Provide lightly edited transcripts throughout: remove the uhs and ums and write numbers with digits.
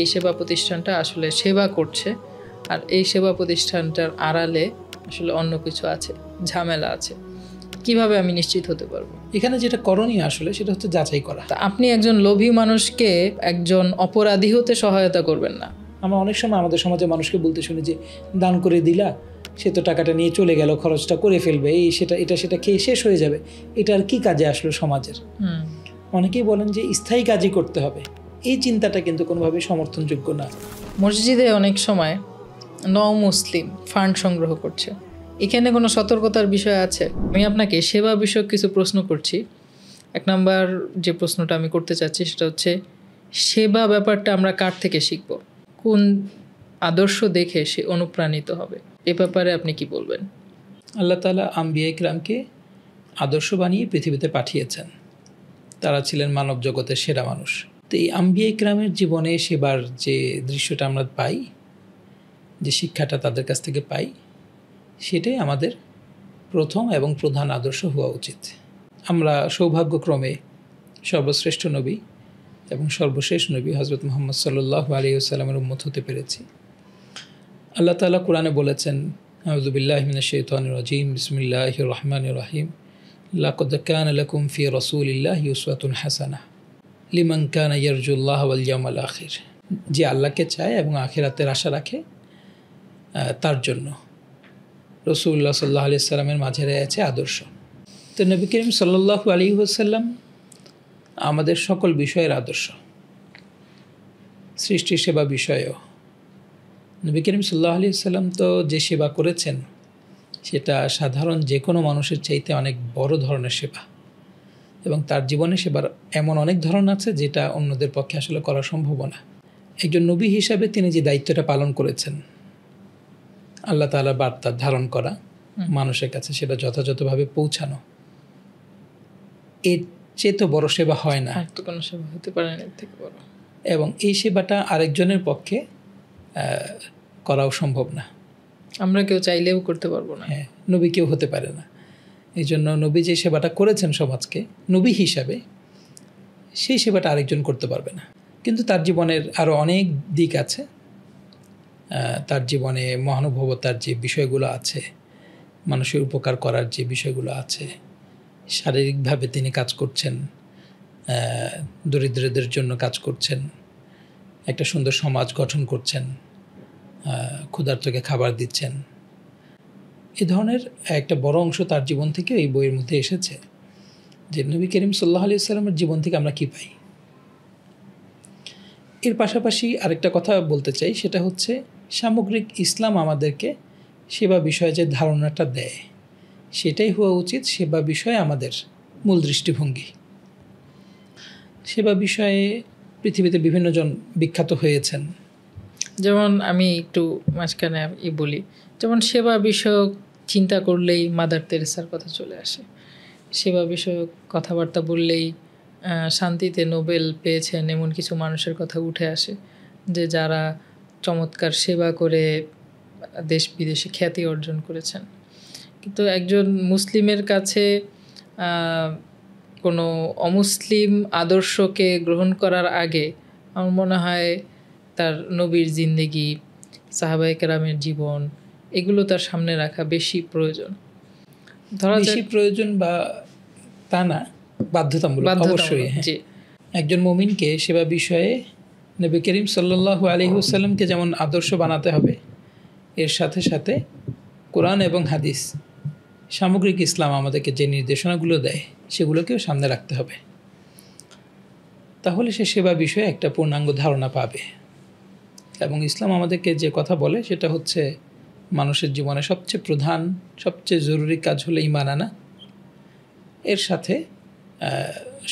এই সেবা প্রতিষ্ঠানটা আসলে সেবা করছে, আর এই সেবা প্রতিষ্ঠানটার আড়ালে আসলে অন্য কিছু আছে, ঝামেলা আছে, কিভাবে আমি নিশ্চিত হতে পারবো? এখানে যেটা করণীয় আসলে সেটা হচ্ছে যাচাই করা। তা আপনি একজন লোভী মানুষকে একজন অপরাধী হতে সহায়তা করবেন না। আমরা অনেক সময় আমাদের সমাজে মানুষকে বলতে শুনি যে দান করে দিলা, সে তো টাকাটা নিয়ে চলে গেল, খরচটা করে ফেলবে, এই সেটা এটা সেটা খেয়ে শেষ হয়ে যাবে, এটা আর কি কাজে আসলো সমাজের। অনেকেই বলেন যে স্থায়ী কাজই করতে হবে, এই চিন্তাটা কিন্তু কোনোভাবে সমর্থনযোগ্য না। মসজিদে অনেক সময় মুসলিম ফান্ড সংগ্রহ করছে, এখানে কোনো সতর্কতার বিষয় আছে? আমি আপনাকে সেবা বিষয়ক কিছু প্রশ্ন করছি। 1 নাম্বার যে প্রশ্নটা আমি করতে চাচ্ছি সেটা হচ্ছে, সেবা ব্যাপারটা আমরা কার থেকে শিখব? কোন আদর্শ দেখে সে অনুপ্রাণিত হবে? এ ব্যাপারে আপনি কি বলবেন? আল্লাহ তাআলা আম্বিয়া ইকরামকে আদর্শ বানিয়ে পৃথিবীতে পাঠিয়েছেন। তারা ছিলেন মানব জগতের সেরা মানুষ। তো এই আম্বিয়া ইকরামের জীবনে সেবার যে দৃশ্যটা আমরা পাই, যে শিক্ষাটা তাদের কাছ থেকে পাই, সেটাই আমাদের প্রথম এবং প্রধান আদর্শ হওয়া উচিত। আমরা সৌভাগ্যক্রমে সর্বশ্রেষ্ঠ নবী এবং সর্বশেষ নবী হজরত মুহাম্মদ সাল্লাল্লাহু আলাইহি ওয়াসাল্লামের উম্মত হতে পেরেছি। আল্লাহ তাআলা কোরআনে বলেছেন, আউযু বিল্লাহি মিনাশ শাইতানির রাজিম, বিসমিল্লাহির রহমানির রহিম, লাকাদ কানা লাকুম ফি রাসূলিল্লাহি উসওয়াতুন হাসানাহ লিমান কানা ইয়ারজুল্লাহ ওয়াল ইয়াউমাল আখির। যে আল্লাহকে চায় এবং আখিরাতের আশা রাখে তার জন্য রাসূলুল্লাহ সাল্লাল্লাহু আলাইহি ওয়াসাল্লামের মাঝে রয়েছে আদর্শ। তো নবী করিম সাল্লাল্লাহু আলাইহি ওয়াসাল্লাম আমাদের সকল বিষয়ের আদর্শ, সৃষ্টি সেবা বিষয়েও। নবী করিম সাল্লাল্লাহু আলাইহি ওয়াসাল্লাম তো যে সেবা করেছেন সেটা সাধারণ যে কোনো মানুষের চাইতে অনেক বড় ধরনের সেবা, এবং তার জীবনে সেবার এমন অনেক ধরন আছে যেটা অন্যদের পক্ষে আসলে করা সম্ভব না। একজন নবী হিসাবে তিনি যে দায়িত্বটা পালন করেছেন, আল্লাহ তাআলার বার্তা ধারণ করা, মানুষের কাছে সেটা যথাযথভাবে পৌঁছানো, এর চেয়ে তো বড় সেবা হয় না, তো কোনো সেবা হতে পারে না এর থেকে বড়। এবং এই সেবাটা আরেকজনের পক্ষে করাও সম্ভব না। আমরা কেউ চাইলেও করতে পারবো না। হ্যাঁ, নবী কেউ হতে পারে না। এই জন্য নবী যে সেবাটা করেছেন সমাজকে নবী হিসাবে, সেই সেবাটা আরেকজন করতে পারবে না। কিন্তু তার জীবনের আরও অনেক দিক আছে, তার জীবনে মহানুভবতার যে বিষয়গুলো আছে, মানুষের উপকার করার যে বিষয়গুলো আছে, শারীরিকভাবে তিনি কাজ করছেন, দরিদ্রদের জন্য কাজ করছেন, একটা সুন্দর সমাজ গঠন করছেন, ক্ষুধার্তকে খাবার দিচ্ছেন। এ ধরনের একটা বড় অংশ তার জীবন থেকে এই বইয়ের মধ্যে এসেছে, যে নবী করিম সাল্লাল্লাহু আলাইহি ওয়াসাল্লামের জীবন থেকে আমরা কী পাই। এর পাশাপাশি আরেকটা কথা বলতে চাই, সেটা হচ্ছে সামগ্রিক ইসলাম আমাদেরকে সেবা বিষয়ে যে ধারণাটা দেয়, সেটাই হওয়া উচিত সেবা বিষয়ে আমাদের মূল দৃষ্টিভঙ্গি। সেবা বিষয়ে পৃথিবীতে বিভিন্ন জন বিখ্যাত হয়েছেন। যেমন আমি একটু মাঝখানে বলি, যেমন সেবা বিষয়ক চিন্তা করলেই মাদার তেরেসার কথা চলে আসে। সেবা বিষয়ক কথাবার্তা বললেই শান্তিতে নোবেল পেয়েছেন এমন কিছু মানুষের কথা উঠে আসে, যে যারা চমৎকার সেবা করে দেশ বিদেশে খ্যাতি অর্জন করেছেন। কিন্তু একজন মুসলিমের কাছে কোনো অমুসলিম আদর্শকে গ্রহণ করার আগে আমার মনে হয় তার নবীর জিন্দেগি, সাহাবায়ে কেরামের জীবন, এগুলো তার সামনে রাখা বেশি প্রয়োজন। বেশি প্রয়োজন বা তা না, বাধ্যতামূলক অবশ্যই। জি, একজন মুমিনকে সেবা বিষয়ে নবী করিম সাল্লাল্লাহু আলাইহি ওয়াসাল্লামকে যেমন আদর্শ বানাতে হবে, এর সাথে সাথে কোরআন এবং হাদিস, সামগ্রিক ইসলাম আমাদেরকে যে নির্দেশনাগুলো দেয় সেগুলোকেও সামনে রাখতে হবে। তাহলে সে সেবা বিষয়ে একটা পূর্ণাঙ্গ ধারণা পাবে। এবং ইসলাম আমাদেরকে যে কথা বলে সেটা হচ্ছে, মানুষের জীবনে সবচেয়ে প্রধান, সবচেয়ে জরুরি কাজ হলো ঈমান আনা, এর সাথে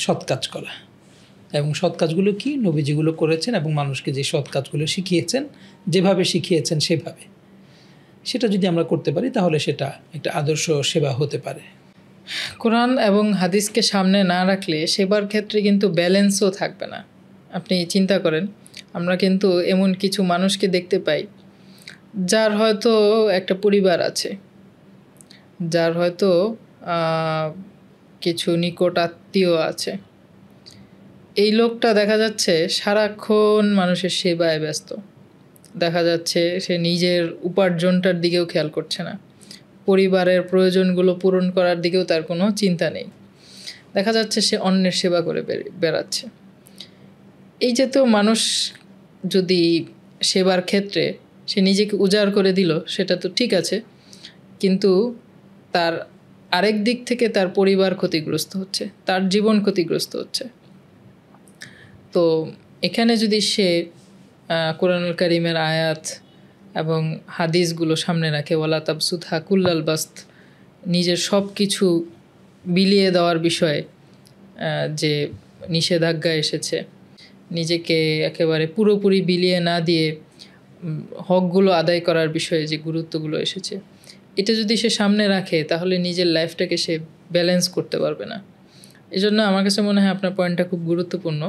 সৎ কাজ করা। এবং সৎ কাজগুলো কি? নবী যেগুলো করেছেন এবং মানুষকে যে সৎ কাজগুলো শিখিয়েছেন, যেভাবে শিখিয়েছেন সেভাবে, সেটা যদি আমরা করতে পারি তাহলে সেটা একটা আদর্শ সেবা হতে পারে। কোরআন এবং হাদিসকে সামনে না রাখলে সেবার ক্ষেত্রে কিন্তু ব্যালেন্সও থাকবে না। আপনি চিন্তা করেন, আমরা কিন্তু এমন কিছু মানুষকে দেখতে পাই যার হয়তো একটা পরিবার আছে, যার হয়তো কিছু নিকট আত্মীয় আছে। এই লোকটা দেখা যাচ্ছে সারাক্ষণ মানুষের সেবায় ব্যস্ত, দেখা যাচ্ছে সে নিজের উপার্জনটার দিকেও খেয়াল করছে না, পরিবারের প্রয়োজনগুলো পূরণ করার দিকেও তার কোনো চিন্তা নেই, দেখা যাচ্ছে সে অন্যের সেবা করে বেড়াচ্ছে। এই যে তো মানুষ যদি সেবার ক্ষেত্রে সে নিজেকে উজাড় করে দিল সেটা তো ঠিক আছে, কিন্তু তার আরেক দিক থেকে তার পরিবার ক্ষতিগ্রস্ত হচ্ছে, তার জীবন ক্ষতিগ্রস্ত হচ্ছে। তো এখানে যদি সে কোরআনুল কারীমের আয়াত এবং হাদিসগুলো সামনে রাখে, ওয়ালা তাবসুতহা কুল্লাল বাস্ত, নিজের সব কিছু বিলিয়ে দেওয়ার বিষয়ে যে নিষেধাজ্ঞা এসেছে, নিজেকে একেবারে পুরোপুরি বিলিয়ে না দিয়ে হকগুলো আদায় করার বিষয়ে যে গুরুত্বগুলো এসেছে, এটা যদি সে সামনে রাখে তাহলে নিজের লাইফটাকে সে ব্যালেন্স করতে পারবে না। এজন্য আমার কাছে মনে হয় আপনার পয়েন্টটা খুব গুরুত্বপূর্ণ,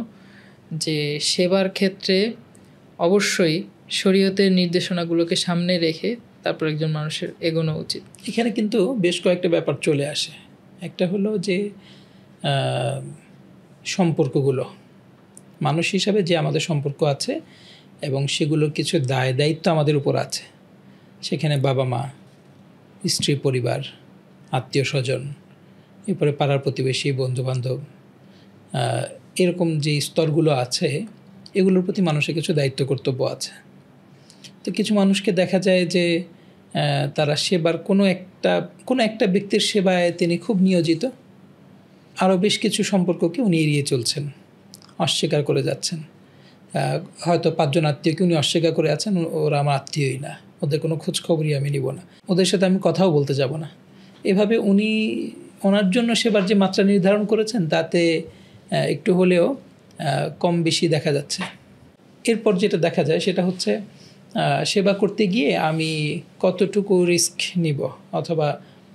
যে সেবার ক্ষেত্রে অবশ্যই শরীয়তের নির্দেশনাগুলোকে সামনে রেখে তারপর একজন মানুষের এগোনো উচিত। এখানে কিন্তু বেশ কয়েকটা ব্যাপার চলে আসে। একটা হলো যে সম্পর্কগুলো, মানুষ হিসাবে যে আমাদের সম্পর্ক আছে এবং সেগুলোর কিছু দায় দায়িত্ব আমাদের উপর আছে। সেখানে বাবা মা, স্ত্রী, পরিবার, আত্মীয় স্বজন, এরপরে পাড়ার প্রতিবেশী, বন্ধুবান্ধব, এরকম যে স্তরগুলো আছে এগুলোর প্রতি মানুষের কিছু দায়িত্ব কর্তব্য আছে। তো কিছু মানুষকে দেখা যায় যে তারা সেবার কোনো একটা ব্যক্তির সেবায় তিনি খুব নিয়োজিত, আরও বেশ কিছু সম্পর্ককে উনি এড়িয়ে চলছেন, অস্বীকার করে যাচ্ছেন। হয়তো 5 জন আত্মীয়কে উনি অস্বীকার করে আছেন, ওরা আমার আত্মীয়ই না, ওদের কোনো খোঁজখবরই আমি নিব না, ওদের সাথে আমি কথাও বলতে যাব না। এভাবে উনি ওনার জন্য সেবার যে মাত্রা নির্ধারণ করেছেন তাতে একটু হলেও কম বেশি দেখা যাচ্ছে। এরপর যেটা দেখা যায় সেটা হচ্ছে সেবা করতে গিয়ে আমি কতটুকু রিস্ক নিব, অথবা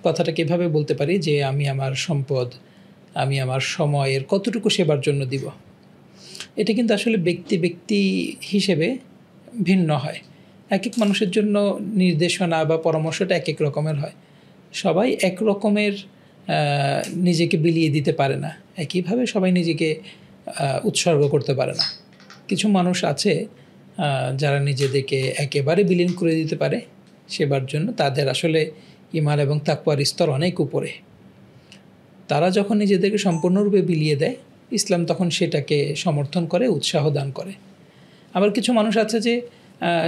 কথাটাকে এভাবে বলতে পারি যে আমি আমার সম্পদ, আমি আমার সময়ের কতটুকু সেবার জন্য দিব। এটা কিন্তু আসলে ব্যক্তি হিসেবে ভিন্ন হয়। এক এক মানুষের জন্য নির্দেশনা বা পরামর্শটা এক এক রকমের হয়। সবাই এক রকমের নিজেকে বিলিয়ে দিতে পারে না, একইভাবে সবাই নিজেকে উৎসর্গ করতে পারে না। কিছু মানুষ আছে যারা নিজেদেরকে একেবারে বিলীন করে দিতে পারে সেবার জন্য, তাদের আসলে ঈমান এবং তাকওয়ার স্তর অনেক উপরে। তারা যখন নিজেদেরকে সম্পূর্ণরূপে বিলিয়ে দেয়, ইসলাম তখন সেটাকে সমর্থন করে, উৎসাহ দান করে। আবার কিছু মানুষ আছে যে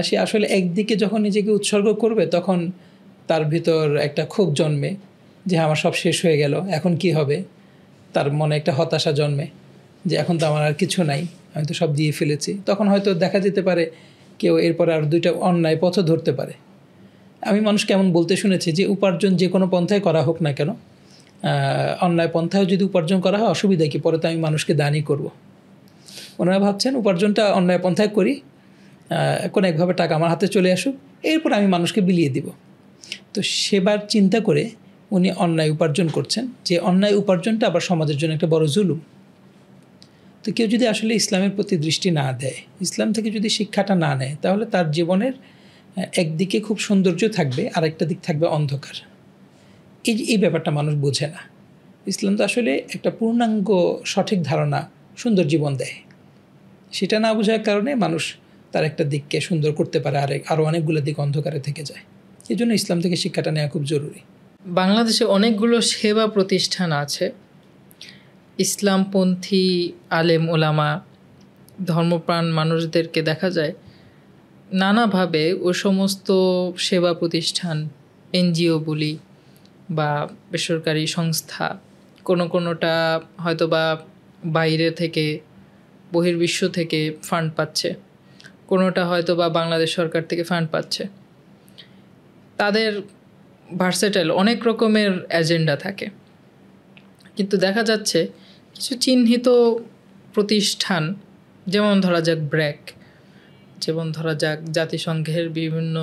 সে আসলে একদিকে যখন নিজেকে উৎসর্গ করবে তখন তার ভিতর একটা ক্ষোভ জন্মে যে আমার সব শেষ হয়ে গেল, এখন কি হবে। তার মনে একটা হতাশা জন্মে যে এখন তো আমার আর কিছু নাই, আমি তো সব দিয়ে ফেলেছি। তখন হয়তো দেখা যেতে পারে কেউ এরপরে আর 2টা অন্যায় পথও ধরতে পারে। আমি মানুষকে এমন বলতে শুনেছি যে উপার্জন যে কোনো পন্থায় করা হোক না কেন, অন্যায় পন্থায় যদি উপার্জন করা হয় অসুবিধা কি, পরে তো আমি মানুষকে দানই করব। ওনারা ভাবছেন উপার্জনটা অন্যায় পন্থায় করি, কোনো একভাবে টাকা আমার হাতে চলে আসুক, এরপর আমি মানুষকে বিলিয়ে দিব। তো সেবার চিন্তা করে উনি অন্যায় উপার্জন করছেন, যে অন্যায় উপার্জনটা আবার সমাজের জন্য একটা বড় জুলুম। তো কেউ যদি আসলে ইসলামের প্রতি দৃষ্টি না দেয়, ইসলাম থেকে যদি শিক্ষাটা না নেয়, তাহলে তার জীবনের একদিকে খুব সৌন্দর্য থাকবে, আর একটা দিক থাকবে অন্ধকার। এই ব্যাপারটা মানুষ বোঝে না। ইসলাম তো আসলে একটা পূর্ণাঙ্গ সঠিক ধারণা, সুন্দর জীবন দেয়। সেটা না বোঝার কারণে মানুষ তার একটা দিককে সুন্দর করতে পারে, আরও অনেকগুলো দিক অন্ধকারে থেকে যায়। এই জন্য ইসলাম থেকে শিক্ষাটা নেওয়া খুব জরুরি। বাংলাদেশে অনেকগুলো সেবা প্রতিষ্ঠান আছে, ইসলামপন্থী আলেম ওলামা, ধর্মপ্রাণ মানুষদেরকে দেখা যায় নানাভাবে ওই সমস্ত সেবা প্রতিষ্ঠান, এনজিও বলি বা বেসরকারি সংস্থা, কোনোটা হয়তো বা বাইরে থেকে, বহির্বিশ্ব থেকে ফান্ড পাচ্ছে, কোনোটা হয়তো বা বাংলাদেশ সরকার থেকে ফান্ড পাচ্ছে। তাদের ভার্সেটাইল অনেক রকমের এজেন্ডা থাকে, কিন্তু দেখা যাচ্ছে কিছু চিহ্নিত প্রতিষ্ঠান, যেমন ধরা যাক ব্র্যাক, যেমন ধরা যাক জাতিসংঘের বিভিন্ন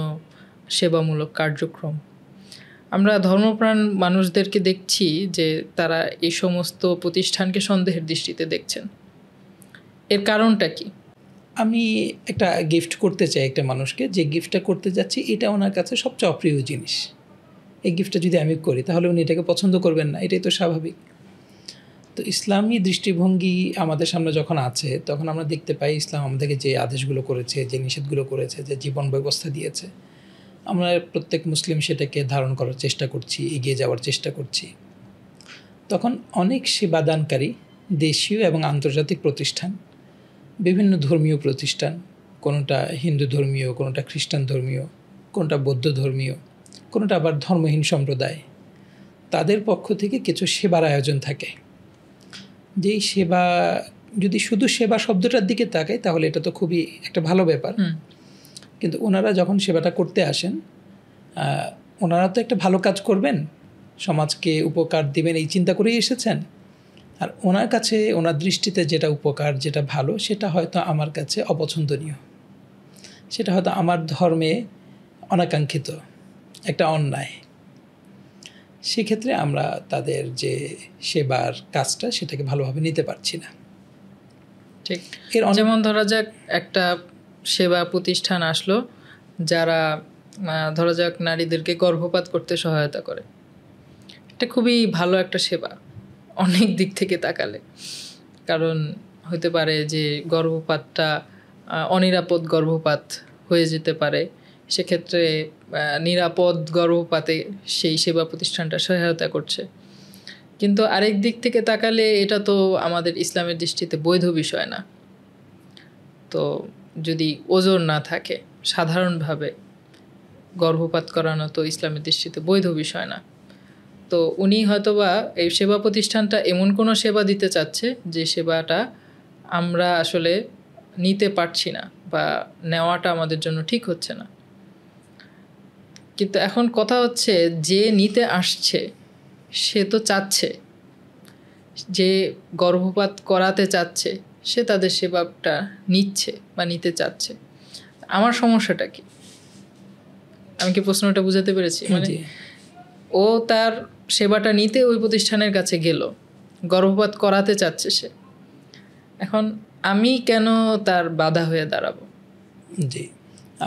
সেবামূলক কার্যক্রম, আমরা ধর্মপ্রাণ মানুষদেরকে দেখছি যে তারা এই সমস্ত প্রতিষ্ঠানকে সন্দেহের দৃষ্টিতে দেখছেন। এর কারণটা কি? আমি একটা গিফট করতে চাই একটা মানুষকে, যে গিফটটা করতে যাচ্ছি এটা ওনার কাছে সবচেয়ে অপ্রিয় জিনিস। এই গিফটটা যদি আমি করি তাহলে উনি এটাকে পছন্দ করবেন না, এটাই তো স্বাভাবিক। তো ইসলামী দৃষ্টিভঙ্গি আমাদের সামনে যখন আছে তখন আমরা দেখতে পাই ইসলাম আমাদেরকে যে আদেশগুলো করেছে, যে নিষেধগুলো করেছে, যে জীবন ব্যবস্থা দিয়েছে, আমরা প্রত্যেক মুসলিম সেটাকে ধারণ করার চেষ্টা করছি, এগিয়ে যাওয়ার চেষ্টা করছি। তখন অনেক সেবাদানকারী দেশীয় এবং আন্তর্জাতিক প্রতিষ্ঠান, বিভিন্ন ধর্মীয় প্রতিষ্ঠান, কোনোটা হিন্দু ধর্মীয়, কোনোটা খ্রিস্টান ধর্মীয়, কোনোটা বৌদ্ধ ধর্মীয়, কোনোটা আবার ধর্মহীন সম্প্রদায়, তাদের পক্ষ থেকে কিছু সেবার আয়োজন থাকে। যেই সেবা, যদি শুধু সেবা শব্দটার দিকে তাকাই তাহলে এটা তো খুবই একটা ভালো ব্যাপার, কিন্তু ওনারা যখন সেবাটা করতে আসেন, ওনারা তো একটা ভালো কাজ করবেন, সমাজকে উপকার দিবেন এই চিন্তা করেই এসেছেন। আর ওনার কাছে, ওনার দৃষ্টিতে যেটা উপকার, যেটা ভালো, সেটা হয়তো আমার কাছে অপছন্দনীয়, সেটা হয়তো আমার ধর্মে অনাকাঙ্ক্ষিত একটা অন্যায়। সেক্ষেত্রে আমরা তাদের যে সেবার কাজটা সেটাকে ভালোভাবে নিতে পারছি না। ঠিক, যেমন ধরা যাক একটা সেবা প্রতিষ্ঠান আসলো যারা ধরা যাক নারীদেরকে গর্ভপাত করতে সহায়তা করে। এটা খুবই ভালো একটা সেবা অনেক দিক থেকে তাকালে, কারণ হতে পারে যে গর্ভপাতটা অনিরাপদ গর্ভপাত হয়ে যেতে পারে, সেক্ষেত্রে নিরাপদ গর্ভপাতে সেই সেবা প্রতিষ্ঠানটা সহায়তা করছে। কিন্তু আরেক দিক থেকে তাকালে এটা তো আমাদের ইসলামের দৃষ্টিতে বৈধ বিষয় না। তো যদি ওজর না থাকে, সাধারণভাবে গর্ভপাত করানো তো ইসলামের দৃষ্টিতে বৈধ বিষয় না। তো উনি হয়তোবা এই সেবা প্রতিষ্ঠানটা এমন কোনো সেবা দিতে চাচ্ছে যে সেবাটা আমরা আসলে নিতে পারছি না বা নেওয়াটা আমাদের জন্য ঠিক হচ্ছে না। কিন্তু এখন কথা হচ্ছে, যে নিতে আসছে সে তো চাচ্ছে, যে গর্ভপাত করাতে চাচ্ছে সে তাদের সেবাটা নিচ্ছে বা নিতে চাচ্ছে। আমার সমস্যাটা কি? আমি কি প্রশ্নটা বুঝাতে পেরেছি? মানে ও তার সেবাটা নিতে ওই প্রতিষ্ঠানের কাছে গেল, গর্ভপাত করাতে চাচ্ছে সে, এখন আমি কেন তার বাধা হয়ে দাঁড়াবো? জি,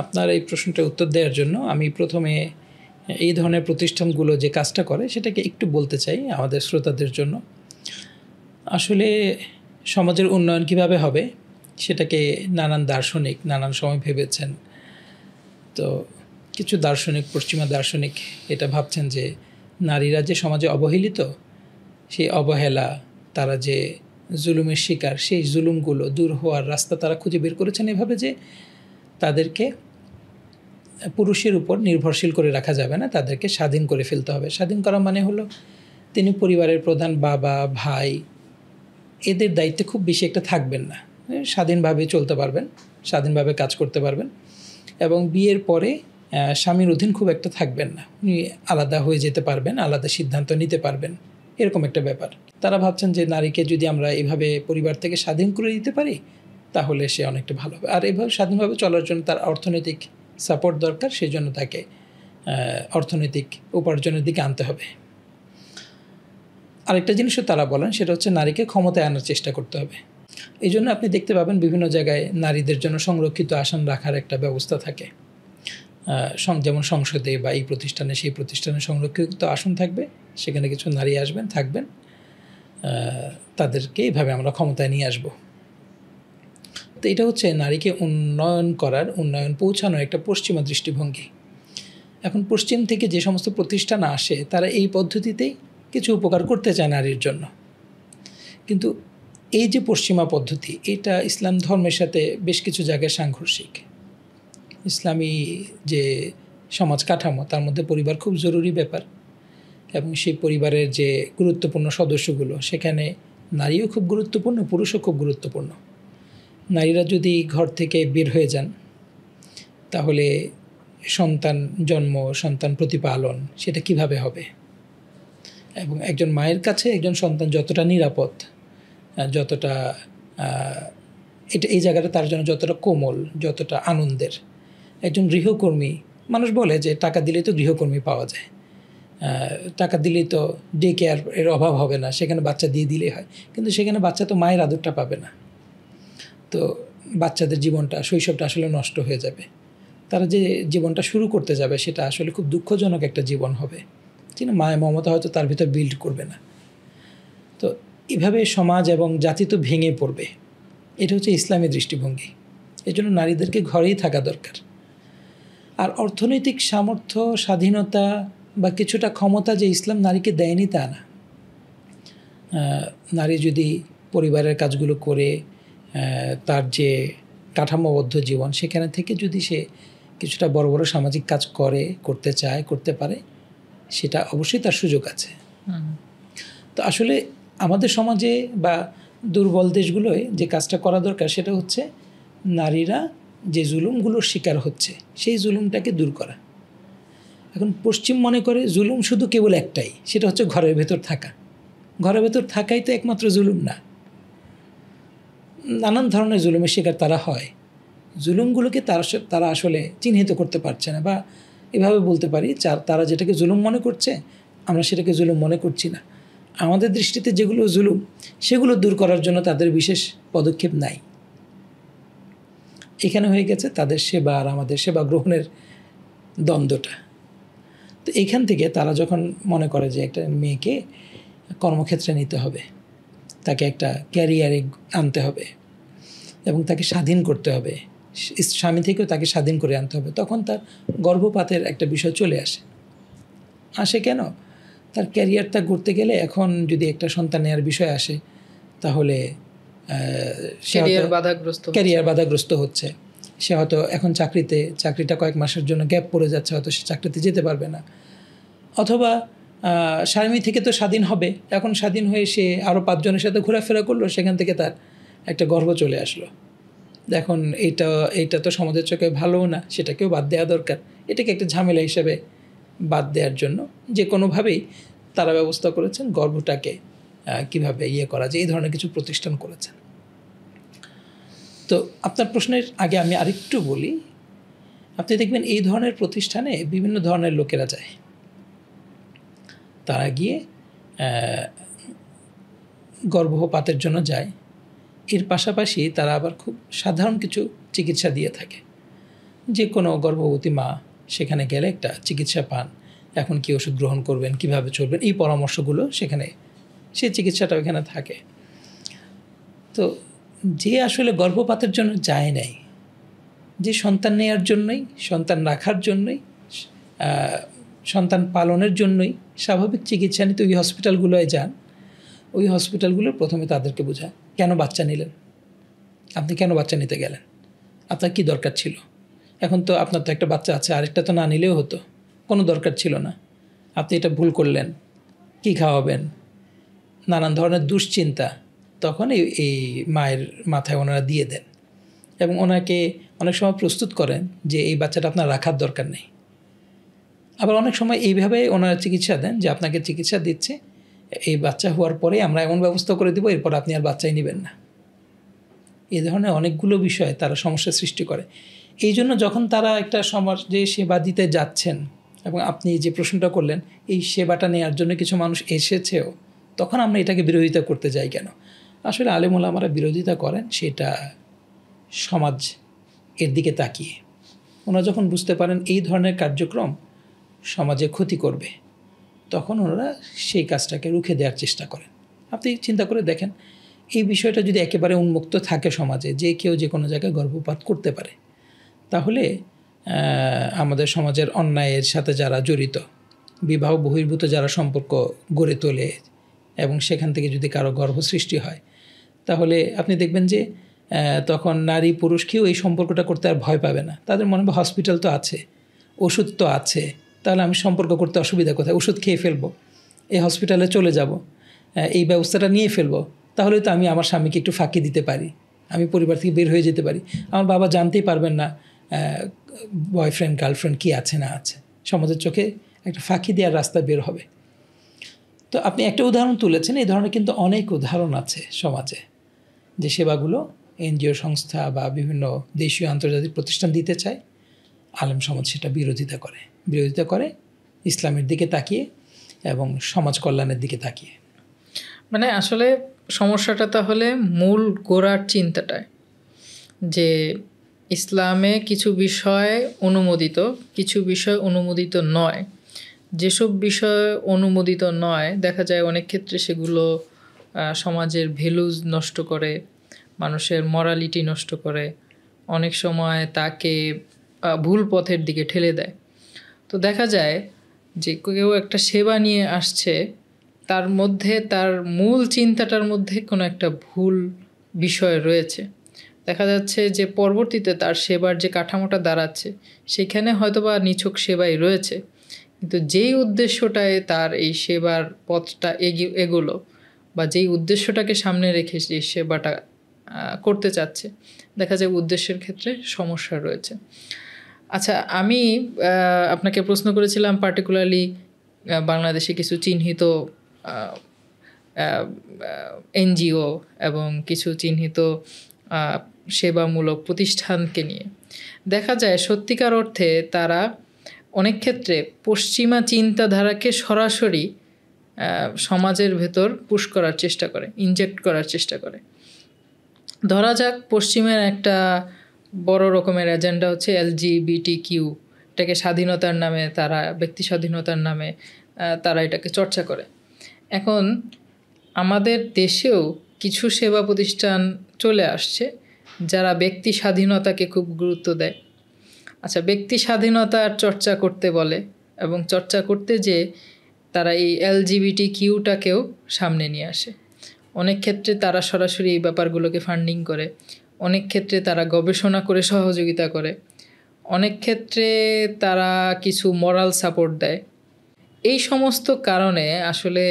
আপনার এই প্রশ্নটার উত্তর দেওয়ার জন্য আমি প্রথমে এই ধরনের প্রতিষ্ঠানগুলো যে কাজটা করে সেটাকে একটু বলতে চাই আমাদের শ্রোতাদের জন্য। আসলে সমাজের উন্নয়ন কিভাবে হবে সেটাকে নানান দার্শনিক নানান সময় ভেবেছেন। তো কিছু দার্শনিক, পশ্চিমা দার্শনিক এটা ভাবছেন যে নারীরা যে সমাজে অবহেলিত, সেই অবহেলা, তারা যে জুলুমের শিকার, সেই জুলুমগুলো দূর হওয়ার রাস্তা তারা খুঁজে বের করেছেন এভাবে যে তাদেরকে পুরুষের উপর নির্ভরশীল করে রাখা যাবে না, তাদেরকে স্বাধীন করে ফেলতে হবে। স্বাধীন করা মানে হলো তিনি পরিবারের প্রধান, বাবা, ভাই, এদের দায়িত্বে খুব বেশি একটা থাকবেন না, স্বাধীনভাবে চলতে পারবেন, স্বাধীনভাবে কাজ করতে পারবেন, এবং বিয়ের পরে স্বামীর অধীন খুব একটা থাকবেন না, উনি আলাদা হয়ে যেতে পারবেন, আলাদা সিদ্ধান্ত নিতে পারবেন, এরকম একটা ব্যাপার। তারা ভাবছেন যে নারীকে যদি আমরা এইভাবে পরিবার থেকে স্বাধীন করে দিতে পারি তাহলে সে অনেকটা ভালো হবে। আর এইভাবে স্বাধীনভাবে চলার জন্য তার অর্থনৈতিক সাপোর্ট দরকার, সেই জন্য তাকে অর্থনৈতিক উপার্জনের দিকে আনতে হবে। আরেকটা জিনিসও তারা বলেন, সেটা হচ্ছে নারীকে ক্ষমতায় আনার চেষ্টা করতে হবে। এই জন্য আপনি দেখতে পাবেন বিভিন্ন জায়গায় নারীদের জন্য সংরক্ষিত আসন রাখার একটা ব্যবস্থা থাকে, যেমন সংসদে বা এই প্রতিষ্ঠানে, সেই প্রতিষ্ঠানে সংরক্ষিত আসন থাকবে, সেখানে কিছু নারী আসবেন, থাকবেন, তাদেরকে এইভাবে আমরা ক্ষমতায় নিয়ে আসব। তো এটা হচ্ছে নারীকে উন্নয়ন করার, উন্নয়ন পৌঁছানোর একটা পশ্চিমা দৃষ্টিভঙ্গি। এখন পশ্চিম থেকে যে সমস্ত প্রতিষ্ঠান আসে তারা এই পদ্ধতিতেই কিছু উপকার করতে চায় নারীর জন্য, কিন্তু এই যে পশ্চিমা পদ্ধতি, এটা ইসলাম ধর্মের সাথে বেশ কিছু জায়গায় সাংঘর্ষিক। ইসলামী যে সমাজ কাঠামো তার মধ্যে পরিবার খুব জরুরি ব্যাপার, এবং সেই পরিবারের যে গুরুত্বপূর্ণ সদস্যগুলো, সেখানে নারীও খুব গুরুত্বপূর্ণ, পুরুষও খুব গুরুত্বপূর্ণ। নারীরা যদি ঘর থেকে বের হয়ে যান তাহলে সন্তান জন্ম, সন্তান প্রতিপালন সেটা কিভাবে হবে? এবং একজন মায়ের কাছে একজন সন্তান যতটা নিরাপদ, যতটা এটা এই জায়গাটা তার জন্য যতটা কোমল, যতটা আনন্দের, একজন গৃহকর্মী, মানুষ বলে যে টাকা দিলেই তো গৃহকর্মী পাওয়া যায়, টাকা দিলেই তো ডে কেয়ার এর অভাব হবে না, সেখানে বাচ্চা দিয়ে দিলেই হয়, কিন্তু সেখানে বাচ্চা তো মায়ের আদরটা পাবে না। তো বাচ্চাদের জীবনটা, শৈশবটা আসলে নষ্ট হয়ে যাবে। তারা যে জীবনটা শুরু করতে যাবে সেটা আসলে খুব দুঃখজনক একটা জীবন হবে, যিনি মায়ের মমতা হয়তো তার ভিতর বিল্ড করবে না। তো এভাবে সমাজ এবং জাতি তো ভেঙে পড়বে। এটা হচ্ছে ইসলামী দৃষ্টিভঙ্গি। এজন্য নারীদেরকে ঘরেই থাকা দরকার। আর অর্থনৈতিক সামর্থ্য, স্বাধীনতা বা কিছুটা ক্ষমতা যে ইসলাম নারীকে দেয়নি তা না। নারী যদি পরিবারের কাজগুলো করে তার যে কাঠামোবদ্ধ জীবন সেখানে থেকে যদি সে কিছুটা বড় বড় সামাজিক কাজ করতে চায়, করতে পারে, সেটা অবশ্যই তার সুযোগ আছে। তো আসলে আমাদের সমাজে বা দুর্বল দেশগুলোয় যে কাজটা করা দরকার সেটা হচ্ছে নারীরা যে জুলুমগুলোর শিকার হচ্ছে সেই জুলুমটাকে দূর করা। এখন পশ্চিম মনে করে জুলুম শুধু কেবল একটাই, সেটা হচ্ছে ঘরের ভেতর থাকা। ঘরের ভেতর থাকাই তো একমাত্র জুলুম না, নানান ধরনের জুলুমের শিকার তারা হয়। জুলুমগুলোকে তারা আসলে চিহ্নিত করতে পারছে না, বা এভাবে বলতে পারি তারা যেটাকে জুলুম মনে করছে আমরা সেটাকে জুলুম মনে করছি না। আমাদের দৃষ্টিতে যেগুলো জুলুম সেগুলো দূর করার জন্য তাদের বিশেষ পদক্ষেপ নাই। এখানে হয়ে গেছে তাদের সেবা আর আমাদের সেবা গ্রহণের দ্বন্দ্বটা। তো এখান থেকে তারা যখন মনে করে যে একটা মেয়েকে কর্মক্ষেত্রে নিতে হবে, তাকে একটা ক্যারিয়ারে আনতে হবে এবং তাকে স্বাধীন করতে হবে, স্বামী থেকেও তাকে স্বাধীন করে আনতে হবে, তখন তার গর্ভপাতের একটা বিষয় চলে আসে কেন? তার ক্যারিয়ারটা করতে গেলে এখন যদি একটা সন্তান নেওয়ার বিষয় আসে তাহলে ক্যারিয়ার বাধাগ্রস্ত হচ্ছে। সে হয়তো এখন চাকরিটা কয়েক মাসের জন্য গ্যাপ পড়ে যাচ্ছে, হয়তো সে চাকরিতে যেতে পারবে না। অথবা স্বামী থেকে তো স্বাধীন হবে, এখন স্বাধীন হয়ে সে আরও 5 জনের সাথে ঘোরাফেরা করলো, সেখান থেকে তার একটা গর্ভ চলে আসলো। এখন এইটা তো সমাজের চোখে ভালোও না, সেটাকেও বাদ দেওয়া দরকার। এটাকে একটা ঝামেলা হিসেবে বাদ দেওয়ার জন্য যে কোনোভাবেই তারা ব্যবস্থা করেছেন গর্ভটাকে কীভাবে করা যায়, এই ধরনের কিছু প্রতিষ্ঠান করেছেন। তো আপনার প্রশ্নের আগে আমি আরেকটু বলি, আপনি দেখবেন এই ধরনের প্রতিষ্ঠানে বিভিন্ন ধরনের লোকেরা যায়। তারা গিয়ে গর্ভপাতের জন্য যায়, এর পাশাপাশি তারা আবার খুব সাধারণ কিছু চিকিৎসা দিয়ে থাকে। যে কোনো গর্ভবতী মা সেখানে গেলে একটা চিকিৎসা পান, এখন কী ওষুধ গ্রহণ করবেন, কিভাবে চলবেন, এই পরামর্শগুলো সেখানে, সেই চিকিৎসাটা ওখানে থাকে। তো যে আসলে গর্ভপাতের জন্য যায় নাই, যে সন্তান নেওয়ার জন্যই, সন্তান রাখার জন্যই, সন্তান পালনের জন্যই স্বাভাবিক চিকিৎসা নিতে ওই হসপিটালগুলোয় যান, ওই হসপিটালগুলো প্রথমে তাদেরকে বোঝায় কেন বাচ্চা নিলেন, আপনি কেন বাচ্চা নিতে গেলেন, আপনার কি দরকার ছিল, এখন তো আপনার তো একটা বাচ্চা আছে, আরেকটা তো না নিলেও হতো, কোনো দরকার ছিল না, আপনি এটা ভুল করলেন, কি খাওয়াবেন, নানান ধরনের দুশ্চিন্তা তখন এই মায়ের মাথায় ওনারা দিয়ে দেন এবং ওনাকে অনেক সময় প্রস্তুত করেন যে এই বাচ্চাটা আপনার রাখার দরকার নেই। আবার অনেক সময় এইভাবে ওনারা চিকিৎসা দেন যে আপনাকে চিকিৎসা দিচ্ছে, এই বাচ্চা হওয়ার পরে আমরা এমন ব্যবস্থা করে দেবো এরপর আপনি আর বাচ্চাই নেবেন না। এই ধরনের অনেকগুলো বিষয়ে তারা সমস্যা সৃষ্টি করে। এই জন্য যখন তারা একটা সমাজে সেবা দিতে যাচ্ছেন এবং আপনি যে প্রশ্নটা করলেন এই সেবাটা নেওয়ার জন্য কিছু মানুষ এসেছেও, তখন আমরা এটাকে বিরোধিতা করতে যাই কেন? আসলে আলেম ওলামারা বিরোধিতা করেন সেটা সমাজ এর দিকে তাকিয়ে। ওনারা যখন বুঝতে পারেন এই ধরনের কার্যক্রম সমাজে ক্ষতি করবে, তখন ওনারা সেই কাজটাকে রুখে দেওয়ার চেষ্টা করেন। আপনি চিন্তা করে দেখেন, এই বিষয়টা যদি একেবারে উন্মুক্ত থাকে সমাজে, যে কেউ যে কোনো জায়গায় গর্ভপাত করতে পারে, তাহলে আমাদের সমাজের অন্যায়ের সাথে যারা জড়িত, বিবাহ বহির্ভূত যারা সম্পর্ক গড়ে তোলে এবং সেখান থেকে যদি কারো গর্ভ সৃষ্টি হয়, তাহলে আপনি দেখবেন যে তখন নারী পুরুষ কেউ এই সম্পর্কটা করতে আর ভয় পাবে না। তাদের মনে হবে হসপিটাল তো আছে, ওষুধ তো আছে, তাহলে আমি সম্পর্ক করতে অসুবিধা কোথায়, ওষুধ খেয়ে ফেলবো, এই হসপিটালে চলে যাব, এই ব্যবস্থাটা নিয়ে ফেলবো, তাহলে তো আমি আমার স্বামীকে একটু ফাঁকি দিতে পারি, আমি পরিবার থেকে বের হয়ে যেতে পারি, আমার বাবা জানতেই পারবেন না বয়ফ্রেন্ড গার্লফ্রেন্ড কী আছে না আছে, সমাজের চোখে একটা ফাঁকি দেওয়ার রাস্তা বের হবে। তো আপনি একটা উদাহরণ তুলেছেন, এই ধরনের কিন্তু অনেক উদাহরণ আছে সমাজে, যে সেবাগুলো এনজিও সংস্থা বা বিভিন্ন দেশীয় আন্তর্জাতিক প্রতিষ্ঠান দিতে চায়, আলেম সমাজ সেটা বিরোধিতা করে ইসলামের দিকে তাকিয়ে এবং সমাজ কল্যাণের দিকে তাকিয়ে। মানে আসলে সমস্যাটা তাহলে মূল গোড়ার চিন্তাটায়, যে ইসলামে কিছু বিষয় অনুমোদিত, কিছু বিষয় অনুমোদিত নয়। যেসব বিষয় অনুমোদিত নয় দেখা যায় অনেক ক্ষেত্রে সেগুলো সমাজের ভ্যালুজ নষ্ট করে, মানুষের মরালিটি নষ্ট করে, অনেক সময় তাকে ভুল পথের দিকে ঠেলে দেয়। তো দেখা যায় যে কেউ একটা সেবা নিয়ে আসছে, তার মধ্যে তার মূল চিন্তাটার মধ্যে কোনো একটা ভুল বিষয় রয়েছে। দেখা যাচ্ছে যে পরবর্তীতে তার সেবার যে কাঠামোটা দাঁড়াচ্ছে সেখানে হয়তোবা নিছক সেবাই রয়েছে, কিন্তু যেই উদ্দেশ্যটায় তার এই সেবার পথটা এগোলো বা যেই উদ্দেশ্যটাকে সামনে রেখে যে সেবাটা করতে চাচ্ছে, দেখা যায় উদ্দেশ্যের ক্ষেত্রে সমস্যা রয়েছে। আচ্ছা, আমি আপনাকে প্রশ্ন করেছিলাম পার্টিকুলারলি বাংলাদেশে কিছু চিহ্নিত এনজিও এবং কিছু চিহ্নিত সেবামূলক প্রতিষ্ঠানকে নিয়ে। দেখা যায় সত্যিকার অর্থে তারা অনেক ক্ষেত্রে পশ্চিমা চিন্তাধারাকে সরাসরি সমাজের ভেতর পুশ করার চেষ্টা করে, ইনজেক্ট করার চেষ্টা করে। ধরা যাক পশ্চিমের একটা বড় রকমের এজেন্ডা হচ্ছে LGBTQ, এটাকে স্বাধীনতার নামে তারা, ব্যক্তি স্বাধীনতার নামে তারা এটাকে চর্চা করে। এখন আমাদের দেশেও কিছু সেবা প্রতিষ্ঠান চলে আসছে যারা ব্যক্তি স্বাধীনতাকে খুব গুরুত্ব দেয়। আচ্ছা, ব্যক্তি স্বাধীনতার চর্চা করতে বলে এবং চর্চা করতে যে তারা এই LGBTQটাকেও সামনে নিয়ে আসে। অনেক ক্ষেত্রে তারা সরাসরি এই ব্যাপারগুলোকে ফান্ডিং করে, অনেক ক্ষেত্রে তারা গবেষণা করে সহযোগিতা করে, অনেক ক্ষেত্রে তারা কিছু মোরাল সাপোর্ট দেয়। এই সমস্ত কারণে আসলে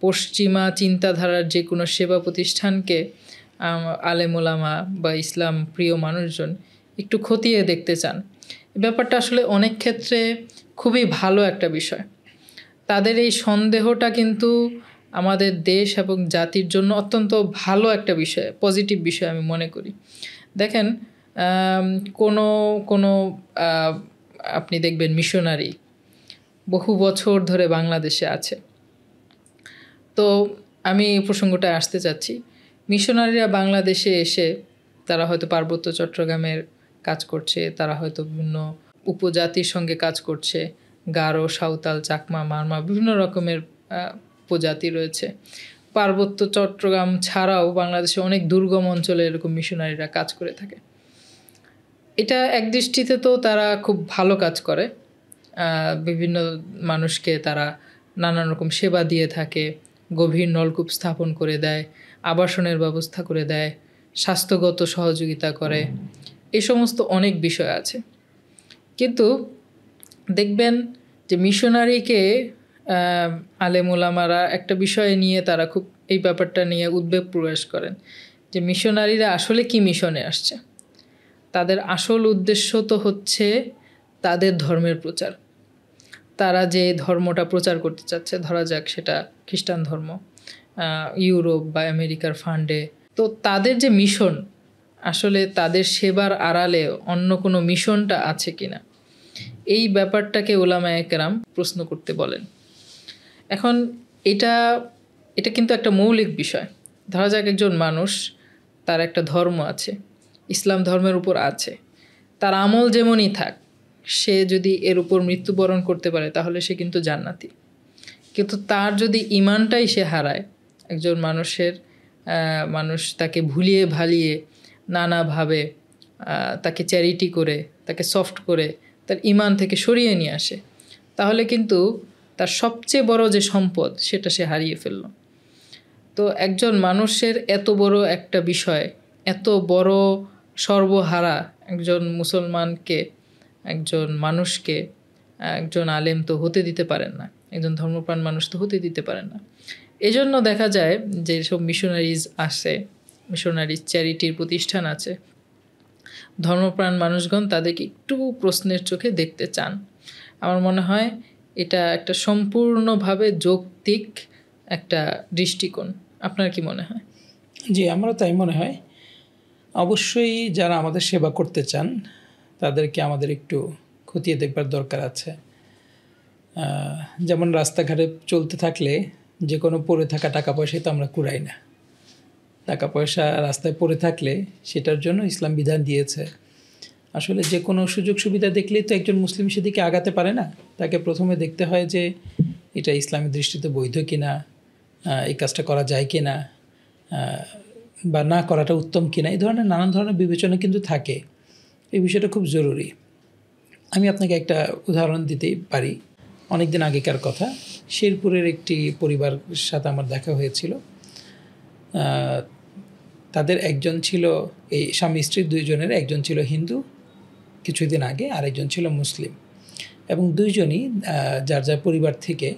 পশ্চিমা চিন্তাধারার যে কোনো সেবা প্রতিষ্ঠানকে আলেম ওলামা বা ইসলাম প্রিয় মানুষজন একটু খতিয়ে দেখতে চান। ব্যাপারটা আসলে অনেক ক্ষেত্রে খুবই ভালো একটা বিষয়। তাদের এই সন্দেহটা কিন্তু আমাদের দেশ এবং জাতির জন্য অত্যন্ত ভালো একটা বিষয়, পজিটিভ বিষয় আমি মনে করি। দেখেন, কোনো আপনি দেখবেন মিশনারি বহু বছর ধরে বাংলাদেশে আছে। তো আমি এই প্রসঙ্গটা আসতে চাচ্ছি। মিশনারিরা বাংলাদেশে এসে তারা হয়তো পার্বত্য চট্টগ্রামের কাজ করছে, তারা হয়তো বিভিন্ন উপজাতির সঙ্গে কাজ করছে, গারো, সাঁওতাল, চাকমা, মারমা, বিভিন্ন রকমের উপজাতি রয়েছে। পার্বত্য চট্টগ্রাম ছাড়াও বাংলাদেশে অনেক দুর্গম অঞ্চলে এরকম মিশনারিরা কাজ করে থাকে। এটা এক দৃষ্টিতে তো তারা খুব ভালো কাজ করে, বিভিন্ন মানুষকে তারা নানান রকম সেবা দিয়ে থাকে, গভীর নলকূপ স্থাপন করে দেয়, আবাসনের ব্যবস্থা করে দেয়, স্বাস্থ্যগত সহযোগিতা করে, এই সমস্ত অনেক বিষয় আছে। কিন্তু দেখবেন যে মিশনারিকে আলেম ওলামারা একটা বিষয় নিয়ে তারা খুব এই ব্যাপারটা নিয়ে উদ্বেগ প্রকাশ করেন যে মিশনারিরা আসলে কি মিশনে আসছে। তাদের আসল উদ্দেশ্য তো হচ্ছে তাদের ধর্মের প্রচার। তারা যে ধর্মটা প্রচার করতে চাচ্ছে, ধরা যাক সেটা খ্রিস্টান ধর্ম, ইউরোপ বা আমেরিকার ফান্ডে, তো তাদের যে মিশন, আসলে তাদের সেবার আড়ালে অন্য কোনো মিশনটা আছে কিনা, এই ব্যাপারটাকে উলামায়ে কেরাম প্রশ্ন করতে বলেন। এখন এটা কিন্তু একটা মৌলিক বিষয়। ধরা যাক একজন মানুষ, তার একটা ধর্ম আছে, ইসলাম ধর্মের উপর আছে, তার আমল যেমনই থাক, সে যদি এর উপর মৃত্যুবরণ করতে পারে তাহলে সে কিন্তু জান্নাতি। কিন্তু তার যদি ইমানটাই সে হারায়, একজন মানুষ তাকে ভুলিয়ে ভালিয়ে নানাভাবে তাকে চ্যারিটি করে, তাকে সফট করে তার ইমান থেকে সরিয়ে নিয়ে আসে, তাহলে কিন্তু তার সবচেয়ে বড় যে সম্পদ সেটা সে হারিয়ে ফেলল। তো একজন মানুষের এত বড় একটা বিষয়, এত বড় সর্বহারা একজন মুসলমানকে, একজন মানুষকে একজন আলেম তো হতে দিতে পারেন না, একজন ধর্মপ্রাণ মানুষ তো হতে দিতে পারেন না। এজন্য দেখা যায় যে সব মিশনারিজ আছে, মিশনারিজ চ্যারিটির প্রতিষ্ঠান আছে, ধর্মপ্রাণ মানুষগণ তাদেরকে একটু প্রশ্নের চোখে দেখতে চান। আমার মনে হয় এটা একটা সম্পূর্ণভাবে যৌক্তিক একটা দৃষ্টিকোণ। আপনার কি মনে হয়? জি, আমারও তাই মনে হয়। অবশ্যই যারা আমাদের সেবা করতে চান তাদেরকে আমাদের একটু খতিয়ে দেখবার দরকার আছে। যেমন রাস্তাঘাটে চলতে থাকলে যে কোনো পড়ে থাকা টাকা পয়সায় তো আমরা কুড়াই না। টাকা পয়সা রাস্তায় পড়ে থাকলে সেটার জন্য ইসলাম বিধান দিয়েছে। আসলে যে কোনো সুযোগ সুবিধা দেখলেই তো একজন মুসলিম সেদিকে আগাতে পারে না। তাকে প্রথমে দেখতে হয় যে এটা ইসলামের দৃষ্টিতে বৈধ কিনা, এই কাজটা করা যায় কি না, বা না করাটা উত্তম কিনা, এই ধরনের নানান ধরনের বিবেচনা কিন্তু থাকে। এই বিষয়টা খুব জরুরি। আমি আপনাকে একটা উদাহরণ দিতেই পারি। অনেক দিন আগেকার কথা, শেরপুরের একটি পরিবারের সাথে আমার দেখা হয়েছিল। তাদের একজন ছিল, এই স্বামী স্ত্রী দুইজনের, একজন ছিল হিন্দু কিছুদিন আগে, আরেকজন ছিল মুসলিম, এবং দুইজনই যার যার পরিবার থেকে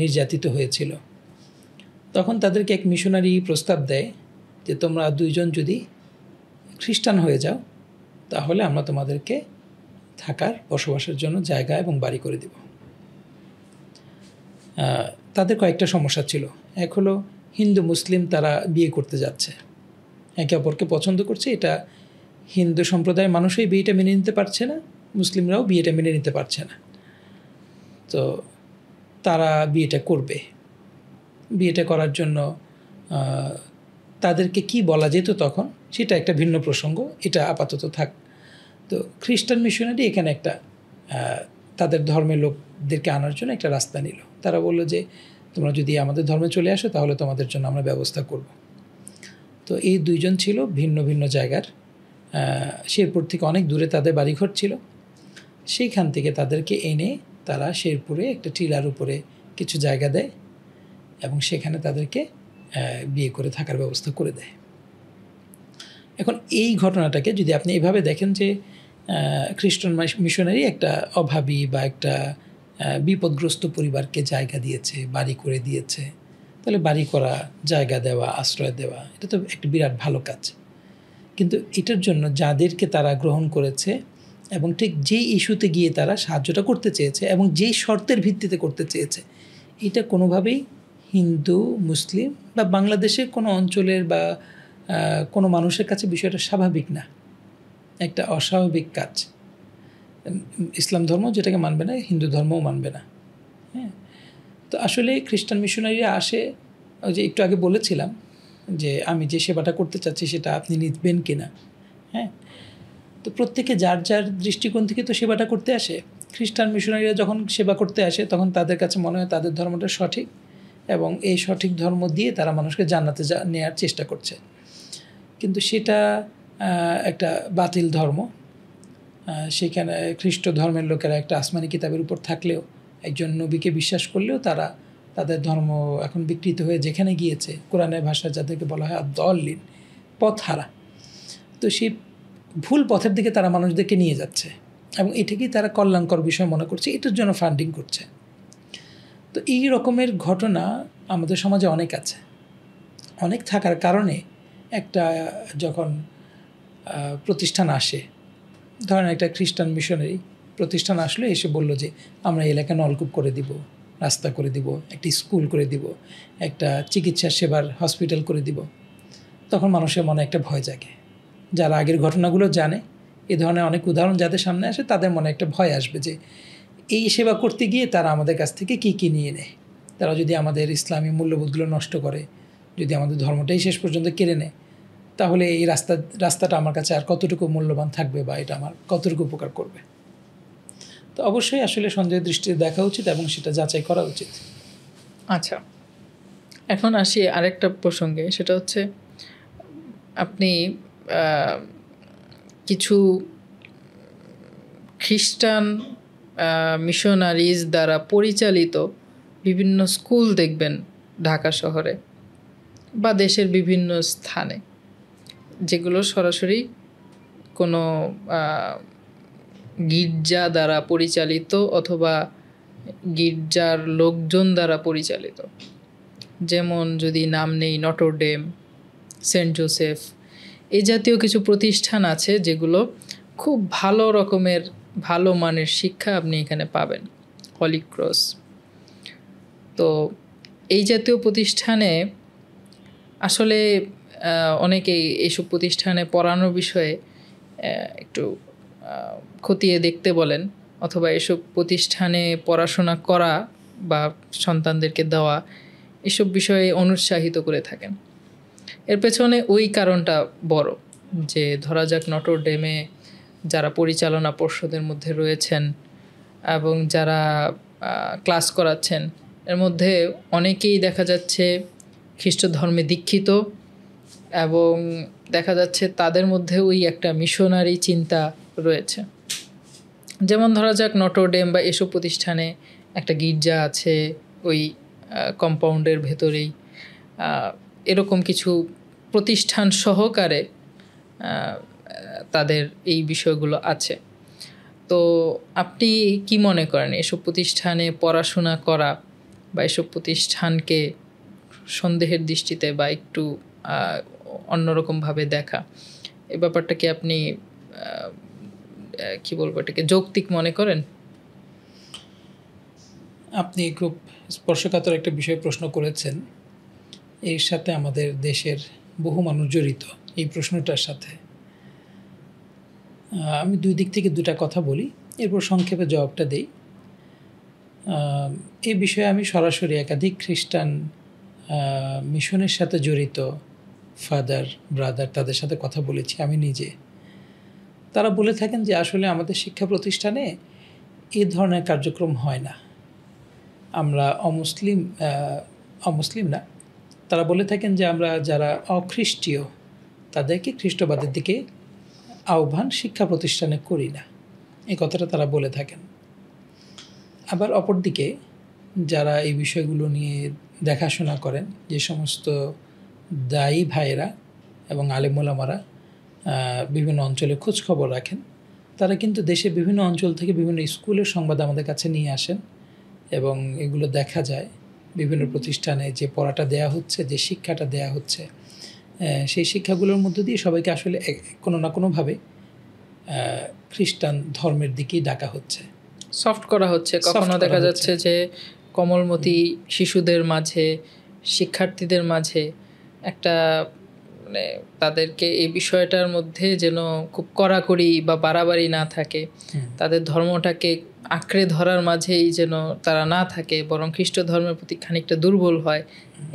নির্যাতিত হয়েছিল। তখন তাদেরকে এক মিশনারি প্রস্তাব দেয় যে তোমরা দুইজন যদি খ্রিস্টান হয়ে যাও তাহলে আমরা তোমাদেরকে থাকার বসবাসের জন্য জায়গা এবং বাড়ি করে দেব। তাদের কয়েকটা সমস্যা ছিল। এক হলো হিন্দু মুসলিম তারা বিয়ে করতে যাচ্ছে, একে অপরকে পছন্দ করছে, এটা হিন্দু সম্প্রদায়ের মানুষই বিয়েটা মেনে নিতে পারছে না, মুসলিমরাও বিয়েটা মেনে নিতে পারছে না। তো তারা বিয়েটা করবে। বিয়েটা করার জন্য তাদেরকে কি বলা যেত তখন সেটা একটা ভিন্ন প্রসঙ্গ, এটা আপাতত থাক। তো খ্রিস্টান মিশনারি এখানে একটা তাদের ধর্মের লোকদেরকে আনার জন্য একটা রাস্তা নিল। তারা বললো যে তোমরা যদি আমাদের ধর্মে চলে আসো তাহলে তোমাদের জন্য আমরা ব্যবস্থা করব। তো এই দুইজন ছিল ভিন্ন ভিন্ন জায়গার, শেরপুর থেকে অনেক দূরে তাদের বাড়িঘর ছিল। সেইখান থেকে তাদেরকে এনে তারা শেরপুরে একটা টিলার উপরে কিছু জায়গা দেয় এবং সেখানে তাদেরকে বিয়ে করে থাকার ব্যবস্থা করে দেয়। এখন এই ঘটনাটাকে যদি আপনি এভাবে দেখেন যে খ্রিস্টান মিশনারি একটা অভাবী বা একটা বিপদগ্রস্ত পরিবারকে জায়গা দিয়েছে, বাড়ি করে দিয়েছে, তাহলে বাড়ি করা, জায়গা দেওয়া, আশ্রয় দেওয়া, এটা তো একটা বিরাট ভালো কাজ। কিন্তু এটার জন্য যাদেরকে তারা গ্রহণ করেছে এবং ঠিক যেই ইস্যুতে গিয়ে তারা সাহায্যটা করতে চেয়েছে এবং যেই শর্তের ভিত্তিতে করতে চেয়েছে, এটা কোনোভাবেই হিন্দু মুসলিম বা বাংলাদেশের কোনো অঞ্চলের বা কোনো মানুষের কাছে বিষয়টা স্বাভাবিক না, একটা অস্বাভাবিক কাজ। ইসলাম ধর্ম যেটাকে মানবে না, হিন্দু ধর্মও মানবে না। হ্যাঁ, তো আসলে খ্রিস্টান মিশনারিরা আসে, ওই যে একটু আগে বলেছিলাম যে আমি যে সেবাটা করতে চাচ্ছি সেটা আপনি নিবেন কি না। হ্যাঁ, তো প্রত্যেকে যার যার দৃষ্টিকোণ থেকে তো সেবাটা করতে আসে। খ্রিস্টান মিশনারিরা যখন সেবা করতে আসে তখন তাদের কাছে মনে হয় তাদের ধর্মটা সঠিক এবং এই সঠিক ধর্ম দিয়ে তারা মানুষকে জান্নাতে নেওয়ার চেষ্টা করছে। কিন্তু সেটা একটা বাতিল ধর্ম। সেখানে খ্রিস্ট ধর্মের লোকেরা একটা আসমানি কিতাবের উপর থাকলেও, একজন নবীকে বিশ্বাস করলেও তারা তাদের ধর্ম এখন বিকৃত হয়ে যেখানে গিয়েছে, কোরআনের ভাষায় যাদেরকে বলা হয় আদ-দাল্লিন, পথহারা। তো সেই ভুল পথের দিকে তারা মানুষদেরকে নিয়ে যাচ্ছে এবং এটাকেই তারা কল্যাণকর বিষয় মনে করছে, এটার জন্য ফান্ডিং করছে। তো এই রকমের ঘটনা আমাদের সমাজে অনেক আছে। অনেক থাকার কারণে একটা যখন প্রতিষ্ঠান আসে, ধরেন একটা খ্রিস্টান মিশনারি প্রতিষ্ঠান আসলে এসে বলল যে আমরা এলাকা নলকূপ করে দিব, রাস্তা করে দিব, একটি স্কুল করে দিব, একটা চিকিৎসা সেবার হসপিটাল করে দিব, তখন মানুষের মনে একটা ভয় জাগে। যারা আগের ঘটনাগুলো জানে, এ ধরনের অনেক উদাহরণ যাদের সামনে আসে, তাদের মনে একটা ভয় আসবে যে এই সেবা করতে গিয়ে তারা আমাদের কাছ থেকে কী কী নিয়ে নেয়। তারা যদি আমাদের ইসলামী মূল্যবোধগুলো নষ্ট করে, যদি আমাদের ধর্মটাই শেষ পর্যন্ত কেড়ে নেয়, তাহলে এই রাস্তাটা আমার কাছে আর কতটুকু মূল্যবান থাকবে বা এটা আমার কতটুকু উপকার করবে। তো অবশ্যই আসলে সন্দেহের দৃষ্টিতে দেখা উচিত এবং সেটা যাচাই করা উচিত। আচ্ছা, এখন আসি আরেকটা প্রসঙ্গে, সেটা হচ্ছে আপনি কিছু খ্রিস্টান মিশনারিজ দ্বারা পরিচালিত বিভিন্ন স্কুল দেখবেন ঢাকা শহরে বা দেশের বিভিন্ন স্থানে, যেগুলো সরাসরি কোনো গির্জা দ্বারা পরিচালিত অথবা গির্জার লোকজন দ্বারা পরিচালিত। যেমন যদি নাম নেই, নটর ডেম, সেন্ট জোসেফ, এই জাতীয় কিছু প্রতিষ্ঠান আছে যেগুলো খুব ভালো রকমের ভালো মানের শিক্ষা আপনি এখানে পাবেন। Holy Cross. তো এই জাতীয় প্রতিষ্ঠানে আসলে অনেকেই এইসব প্রতিষ্ঠানে পড়ানোর বিষয়ে একটু খতিয়ে দেখতে বলেন, অথবা এসব প্রতিষ্ঠানে পড়াশোনা করা বা সন্তানদেরকে দেওয়া, এসব বিষয়ে অনুৎসাহিত করে থাকেন। এর পেছনে ওই কারণটা বড় যে ধরা যাক নটর ডেমে যারা পরিচালনা পর্ষদের মধ্যে রয়েছেন এবং যারা ক্লাস করাচ্ছেন, এর মধ্যে অনেকেই দেখা যাচ্ছে খ্রিস্ট ধর্মে দীক্ষিত, এবং দেখা যাচ্ছে তাদের মধ্যে ওই একটা মিশনারি চিন্তা রয়েছে। যেমন ধরা যাক নটরডেম বা এসব প্রতিষ্ঠানে একটা গির্জা আছে ওই কম্পাউন্ডের ভেতরেই, এরকম কিছু প্রতিষ্ঠান সহকারে তাদের এই বিষয়গুলো আছে। তো আপনি কি মনে করেন এসব প্রতিষ্ঠানে পড়াশোনা করা বা এসব প্রতিষ্ঠানকে সন্দেহের দৃষ্টিতে বা একটু অন্যরকমভাবে দেখা, এই ব্যাপারটা কি আপনি কি বলবো এটাকে যৌক্তিক মনে করেন? আপনি খুব স্পর্শকাতর একটা বিষয় প্রশ্ন করেছেন। এর সাথে আমাদের দেশের বহু মানুষ জড়িত এই প্রশ্নটার সাথে। আমি দুই দিক থেকে দুটা কথা বলি, এরপর সংক্ষেপে জবাবটা দেই। এই বিষয়ে আমি সরাসরি একাধিক খ্রিস্টান মিশনের সাথে জড়িত ফাদার, ব্রাদার, তাদের সাথে কথা বলেছি আমি নিজে। তারা বলে থাকেন যে আসলে আমাদের শিক্ষা প্রতিষ্ঠানে এই ধরনের কার্যক্রম হয় না। আমরা অমুসলিম না, তারা বলে থাকেন যে আমরা যারা অখ্রিস্টীয় তাদেরকে খ্রিস্টবাদের দিকে আহ্বান শিক্ষা প্রতিষ্ঠানে করি না, এই কথাটা তারা বলে থাকেন। আবার অপরদিকে যারা এই বিষয়গুলো নিয়ে দেখাশোনা করেন, যে সমস্ত দায়ী ভাইয়েরা এবং আলেম ওলামারা বিভিন্ন অঞ্চলে খোঁজখবর রাখেন, তারা কিন্তু দেশের বিভিন্ন অঞ্চল থেকে বিভিন্ন স্কুলের সংবাদ আমাদের কাছে নিয়ে আসেন, এবং এগুলো দেখা যায় বিভিন্ন প্রতিষ্ঠানে যে পড়াটা দেয়া হচ্ছে, যে শিক্ষাটা দেয়া হচ্ছে, সেই শিক্ষাগুলোর মধ্য দিয়ে সবাইকে আসলে কোনো না কোনোভাবে খ্রিস্টান ধর্মের দিকেই ডাকা হচ্ছে, সফট করা হচ্ছে। কখনো দেখা যাচ্ছে যে কোমলমতি শিশুদের মাঝে, শিক্ষার্থীদের মাঝে একটা মানে তাদেরকে এই বিষয়টার মধ্যে যেন খুব কড়াকড়ি বা বাড়াবাড়ি না থাকে, তাদের ধর্মটাকে আঁকড়ে ধরার মাঝেই যেন তারা না থাকে, বরং খ্রিস্ট ধর্মের প্রতি খানিকটা দুর্বল হয়,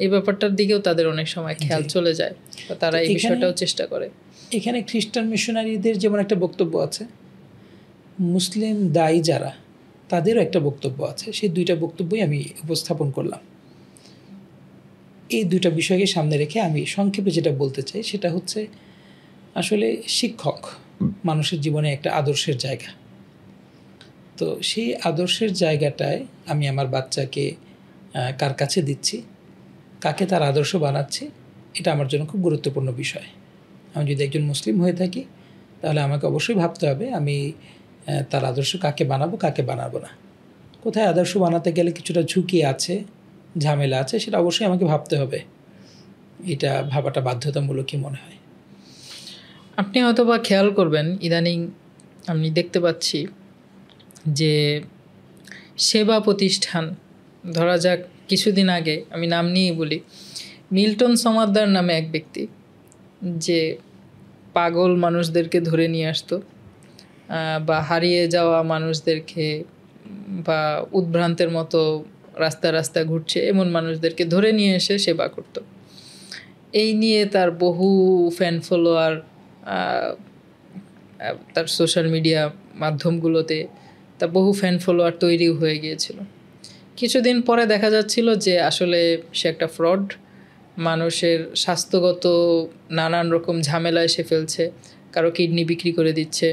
এই ব্যাপারটার দিকেও তাদের অনেক সময় খেয়াল চলে যায়, বা তারা এই বিষয়টাও চেষ্টা করে। এখানে খ্রিস্টান মিশনারিদের যেমন একটা বক্তব্য আছে, মুসলিম দায়ী যারা তাদেরও একটা বক্তব্য আছে। সেই দুইটা বক্তব্যই আমি উপস্থাপন করলাম। এই দুইটা বিষয়কে সামনে রেখে আমি সংক্ষেপে যেটা বলতে চাই সেটা হচ্ছে, আসলে শিক্ষক মানুষের জীবনে একটা আদর্শের জায়গা। তো সেই আদর্শের জায়গাটায় আমি আমার বাচ্চাকে কার কাছে দিচ্ছি, কাকে তার আদর্শ বানাচ্ছি, এটা আমার জন্য খুব গুরুত্বপূর্ণ বিষয়। আমি যদি একজন মুসলিম হয়ে থাকি তাহলে আমাকে অবশ্যই ভাবতে হবে আমি তার আদর্শ কাকে বানাবো, কাকে বানাবো না। কোথায় আদর্শ বানাতে গেলে কিছুটা ঝুঁকি আছে, ঝামেলা আছে, সেটা অবশ্যই আমাকে ভাবতে হবে। এটা ভাবাটা বাধ্যতামূলকই মনে হয়। আপনি হয়তো বা খেয়াল করবেন, ইদানিং আমি দেখতে পাচ্ছি যে সেবা প্রতিষ্ঠান, ধরা যাক কিছুদিন আগে আমি নাম নিয়েই বলি, মিল্টন সমাদ্দার নামে এক ব্যক্তি যে পাগল মানুষদেরকে ধরে নিয়ে আসতো, বা হারিয়ে যাওয়া মানুষদেরকে বা উদ্ভ্রান্তের মতো রাস্তা রাস্তা ঘুরছে এমন মানুষদেরকে ধরে নিয়ে এসে সেবা করত। এই নিয়ে তার বহু ফ্যান ফলোয়ার তার সোশ্যাল মিডিয়া মাধ্যমগুলোতে তার বহু ফ্যান ফলোয়ার তৈরি হয়ে গিয়েছিল। কিছুদিন পরে দেখা যাচ্ছিল যে আসলে সে একটা ফ্রড, মানুষের স্বাস্থ্যগত নানান রকম ঝামেলা এসে ফেলছে, কারো কিডনি বিক্রি করে দিচ্ছে,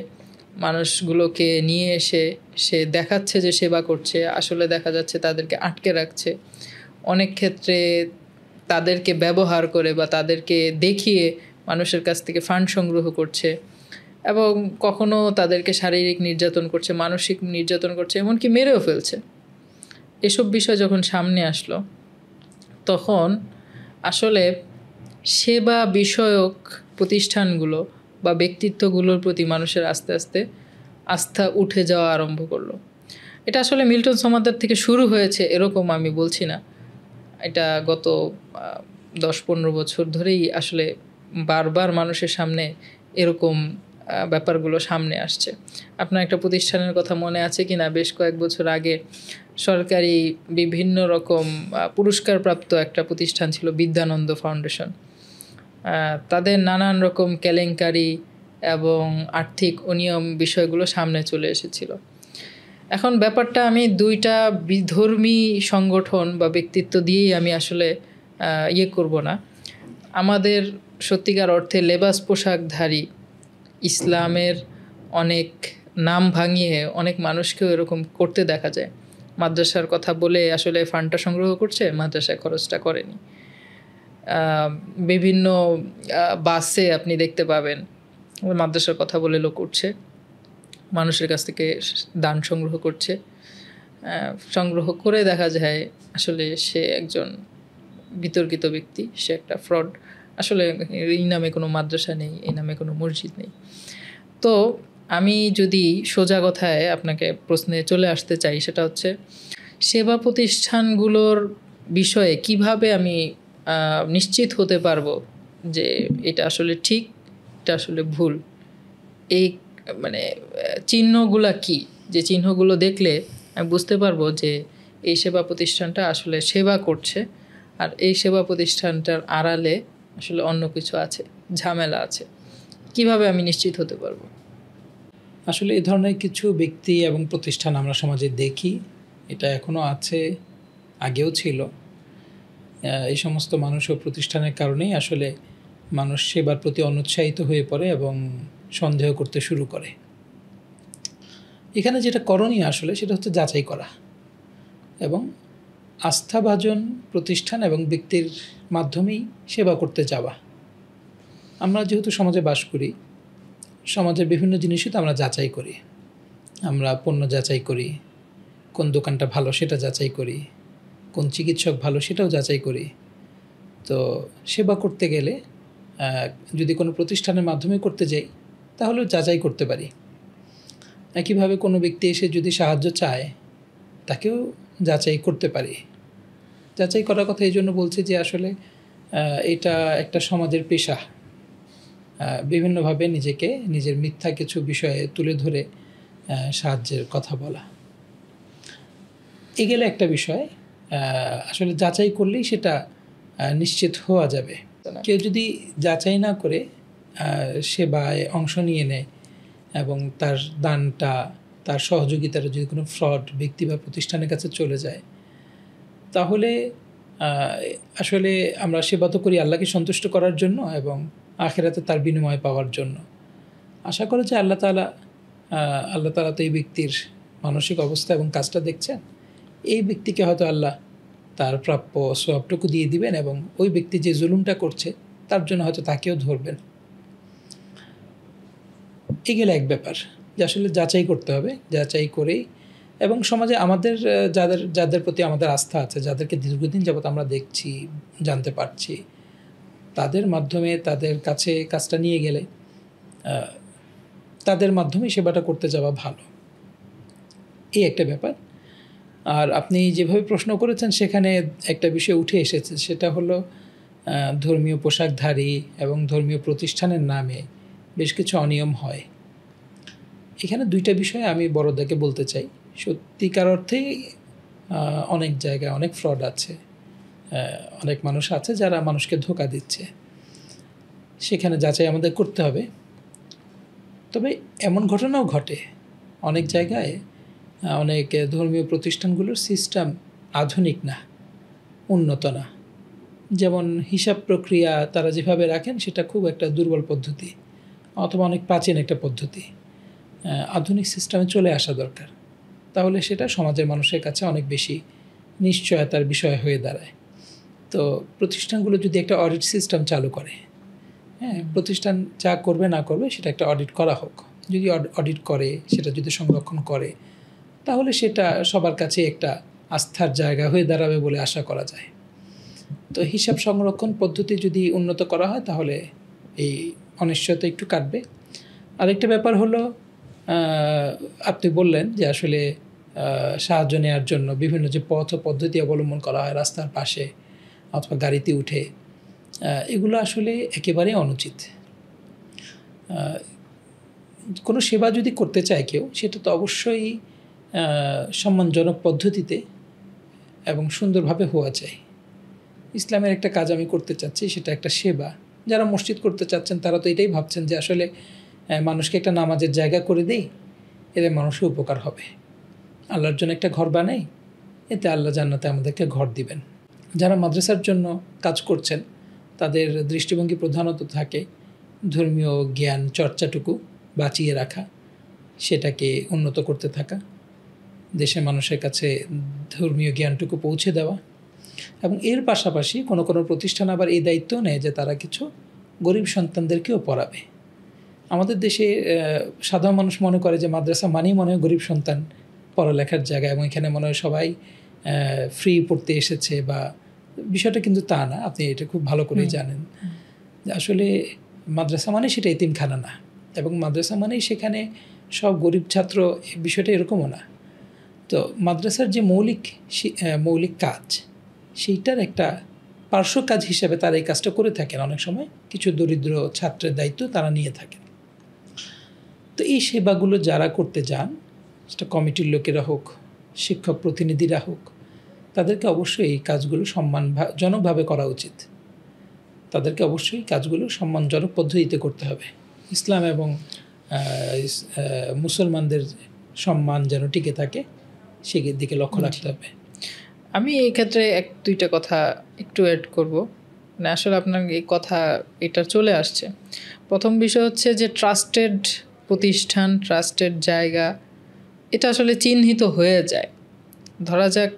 মানুষগুলোকে নিয়ে এসে সে দেখাচ্ছে যে সেবা করছে, আসলে দেখা যাচ্ছে তাদেরকে আটকে রাখছে, অনেক ক্ষেত্রে তাদেরকে ব্যবহার করে বা তাদেরকে দেখিয়ে মানুষের কাছ থেকে ফান্ড সংগ্রহ করছে, এবং কখনো তাদেরকে শারীরিক নির্যাতন করছে, মানসিক নির্যাতন করছে, এমনকি মেরেও ফেলছে। এসব বিষয় যখন সামনে আসলো তখন আসলে সেবা বিষয়ক প্রতিষ্ঠানগুলো বা ব্যক্তিত্বগুলোর প্রতি মানুষের আস্তে আস্তে আস্থা উঠে যাওয়া আরম্ভ করলো। এটা আসলে মিল্টন সমাদ্দার থেকে শুরু হয়েছে এরকম আমি বলছি না, এটা গত 10-15 বছর ধরেই আসলে বারবার মানুষের সামনে এরকম ব্যাপারগুলো সামনে আসছে। আপনার একটা প্রতিষ্ঠানের কথা মনে আছে কি না, বেশ কয়েক বছর আগে সরকারি বিভিন্ন রকম পুরস্কারপ্রাপ্ত একটা প্রতিষ্ঠান ছিল বিদ্যানন্দ ফাউন্ডেশন। তাদের নানান রকম কেলেঙ্কারি এবং আর্থিক অনিয়ম বিষয়গুলো সামনে চলে এসেছিল, এখন ব্যাপারটা আমি দুইটা বিধর্মী সংগঠন বা ব্যক্তিত্ব দিয়েই আমি আসলে ইয়ে করব না। আমাদের সত্যিকার অর্থে লেবাস পোশাকধারী ইসলামের অনেক নাম ভাঙিয়ে অনেক মানুষকেও এরকম করতে দেখা যায়। মাদ্রাসার কথা বলে আসলে ফান্ডটা সংগ্রহ করছে, মাদ্রাসায় খরচটা করেনি। বিভিন্ন বাসে আপনি দেখতে পাবেন মাদ্রাসার কথা বলে লোক উঠছে, মানুষের কাছ থেকে দান সংগ্রহ করছে, সংগ্রহ করে দেখা যায় আসলে সে একজন বিতর্কিত ব্যক্তি, সে একটা ফ্রড। আসলে এই নামে কোনো মাদ্রাসা নেই, এই নামে কোনো মসজিদ নেই। তো আমি যদি সোজা কথায় আপনাকে প্রশ্নে চলে আসতে চাই, সেটা হচ্ছে সেবা প্রতিষ্ঠানগুলোর বিষয়ে কিভাবে আমি নিশ্চিত হতে পারবো যে এটা আসলে ঠিক, এটা আসলে ভুল। এই মানে চিহ্নগুলা কি, যে চিহ্নগুলো দেখলে আমি বুঝতে পারবো যে এই সেবা প্রতিষ্ঠানটা আসলে সেবা করছে, আর এই সেবা প্রতিষ্ঠানটার আড়ালে আসলে অন্য কিছু আছে, ঝামেলা আছে। কিভাবে আমি নিশ্চিত হতে পারবো? আসলে এই ধরনের কিছু ব্যক্তি এবং প্রতিষ্ঠান আমরা সমাজে দেখি, এটা এখনও আছে, আগেও ছিল। এই সমস্ত মানুষ ও প্রতিষ্ঠানের কারণেই আসলে মানুষ সেবার প্রতি অনুৎসাহিত হয়ে পড়ে এবং সন্দেহ করতে শুরু করে। এখানে যেটা করণীয় আসলে সেটা হচ্ছে যাচাই করা এবং আস্থাভাজন প্রতিষ্ঠান এবং ব্যক্তির মাধ্যমেই সেবা করতে যাওয়া। আমরা যেহেতু সমাজে বাস করি, সমাজের বিভিন্ন জিনিসই তো আমরা যাচাই করি। আমরা পণ্য যাচাই করি, কোন দোকানটা ভালো সেটা যাচাই করি, কোন চিকিৎসক ভালো সেটাও যাচাই করি। তো সেবা করতে গেলে যদি কোনো প্রতিষ্ঠানের মাধ্যমে করতে যাই তাহলেও যাচাই করতে পারি। একইভাবে কোনো ব্যক্তি এসে যদি সাহায্য চায় তাকেও যাচাই করতে পারি। যাচাই করার কথা এই জন্য বলছি যে আসলে এটা একটা সমাজের পেশা। বিভিন্নভাবে নিজেকে নিজের মিথ্যা কিছু বিষয়ে তুলে ধরে সাহায্যের কথা বলা, এগুলো একটা বিষয়। আসলে যাচাই করলেই সেটা নিশ্চিত হওয়া যাবে। কেউ যদি যাচাই না করে সেবায় অংশ নিয়ে নেয় এবং তার দানটা, তার সহযোগিতাটা যদি কোনো ফ্রড ব্যক্তি বা প্রতিষ্ঠানের কাছে চলে যায়, তাহলে আসলে আমরা সেবা তো করি আল্লাহকে সন্তুষ্ট করার জন্য এবং আখিরাতে তার বিনিময় পাওয়ার জন্য। আশা করি যে আল্লাহ তাআলা তো এই ব্যক্তির মানসিক অবস্থা এবং কাজটা দেখছেন। এই ব্যক্তিকে হয়তো আল্লাহ তার প্রাপ্য সওয়াবটুকু দিয়ে দিবেন এবং ওই ব্যক্তি যে জুলুমটা করছে তার জন্য হয়তো তাকেও ধরবেন। এগুলো এক ব্যাপার যে আসলে যাচাই করতে হবে। যাচাই করেই এবং সমাজে আমাদের যাদের প্রতি আমাদের আস্থা আছে, যাদেরকে দীর্ঘদিন যাবত আমরা দেখছি, জানতে পারছি, তাদের মাধ্যমে তাদের কাছে কাজটা নিয়ে গেলে তাদের মাধ্যমে সেবাটা করতে যাওয়া ভালো। এই একটা ব্যাপার। আর আপনি যেভাবে প্রশ্ন করেছেন সেখানে একটা বিষয় উঠে এসেছে, সেটা হলো ধর্মীয় পোশাকধারী এবং ধর্মীয় প্রতিষ্ঠানের নামে বেশ কিছু অনিয়ম হয়। এখানে দুইটা বিষয় আমি বড়দাকে বলতে চাই। সত্যিকার অর্থেই অনেক জায়গায় অনেক ফ্রড আছে, অনেক মানুষ আছে যারা মানুষকে ধোঁকা দিচ্ছে, সেখানে যাচাই আমাদের করতে হবে। তবে এমন ঘটনাও ঘটে অনেক জায়গায়, অনেক ধর্মীয় প্রতিষ্ঠানগুলোর সিস্টেম আধুনিক না, উন্নত না। যেমন হিসাব প্রক্রিয়া তারা যেভাবে রাখেন সেটা খুব একটা দুর্বল পদ্ধতি অথবা অনেক প্রাচীন একটা পদ্ধতি। আধুনিক সিস্টেমে চলে আসা দরকার, তাহলে সেটা সমাজের মানুষের কাছে অনেক বেশি নিশ্চয়তার বিষয় হয়ে দাঁড়ায়। তো প্রতিষ্ঠানগুলো যদি একটা অডিট সিস্টেম চালু করে, প্রতিষ্ঠান যা করবে না করবে সেটা একটা অডিট করা হোক। যদি অডিট করে, সেটা যদি সংরক্ষণ করে, তাহলে সেটা সবার কাছে একটা আস্থার জায়গা হয়ে দাঁড়াবে বলে আশা করা যায়। তো হিসাব সংরক্ষণ পদ্ধতি যদি উন্নত করা হয় তাহলে এই অনিশ্চয়তা একটু কাটবে। আরেকটা ব্যাপার হলো, আপনি বললেন যে আসলে সাহায্য নেওয়ার জন্য বিভিন্ন যে পথ ও পদ্ধতি অবলম্বন করা হয় রাস্তার পাশে অথবা গাড়িতে উঠে, এগুলো আসলে একেবারেই অনুচিত। কোনো সেবা যদি করতে চায় কেউ, সেটা তো অবশ্যই সম্মানজনক পদ্ধতিতে এবং সুন্দরভাবে হওয়া চাই। ইসলামের একটা কাজ আমি করতে চাচ্ছি, সেটা একটা সেবা। যারা মসজিদ করতে চাচ্ছেন তারা তো এটাই ভাবছেন যে আসলে মানুষকে একটা নামাজের জায়গা করে দিই, এতে মানুষের উপকার হবে। আল্লাহর জন্য একটা ঘর বানাই, এতে আল্লাহ জান্নাতে আমাদেরকে ঘর দিবেন। যারা মাদ্রাসার জন্য কাজ করছেন তাদের দৃষ্টিভঙ্গি প্রধানত থাকে ধর্মীয় জ্ঞান চর্চাটুকু বাঁচিয়ে রাখা, সেটাকে উন্নত করতে থাকা, দেশের মানুষের কাছে ধর্মীয় জ্ঞানটুকু পৌঁছে দেওয়া। এবং এর পাশাপাশি কোনো কোনো প্রতিষ্ঠান আবার এই দায়িত্ব নেয় যে তারা কিছু গরিব সন্তানদেরকেও পড়াবে। আমাদের দেশে সাধারণ মানুষ মনে করে যে মাদ্রাসা মানেই মনে হয় গরিব সন্তান পড়ালেখার জায়গা, এবং এখানে মনে হয় সবাই ফ্রি পড়তে এসেছে, বা বিষয়টা কিন্তু তা না। আপনি এটা খুব ভালো করেই জানেন যে আসলে মাদ্রাসা মানে সেটা এতিমখানা না, এবং মাদ্রাসা মানেই সেখানে সব গরিব ছাত্র, বিষয়টা এরকমও না। তো মাদ্রাসার যে মৌলিক কাজ, সেইটার একটা পার্শ্ব কাজ হিসেবে তারা এই কাজটা করে থাকেন। অনেক সময় কিছু দরিদ্র ছাত্রের দায়িত্ব তারা নিয়ে থাকেন। তো এই সেবাগুলো যারা করতে যান, সেটা কমিটির লোকেরা হোক, শিক্ষক প্রতিনিধিরা হোক, তাদেরকে অবশ্যই এই কাজগুলো সম্মানজনকভাবে করা উচিত। তাদেরকে অবশ্যই কাজগুলো সম্মানজনক পদ্ধতিতে করতে হবে। ইসলাম এবং মুসলমানদের সম্মান যেন টিকে থাকে, সেদিকে দিকে লক্ষ্য রাখতে হবে। আমি এই ক্ষেত্রে দুইটা কথা একটু অ্যাড করব। মানে আসলে আপনার এই কথা এটা চলে আসছে। প্রথম বিষয় হচ্ছে যে ট্রাস্টেড প্রতিষ্ঠান, ট্রাস্টেড জায়গা, এটা আসলে চিহ্নিত হয়ে যায়। ধরা যাক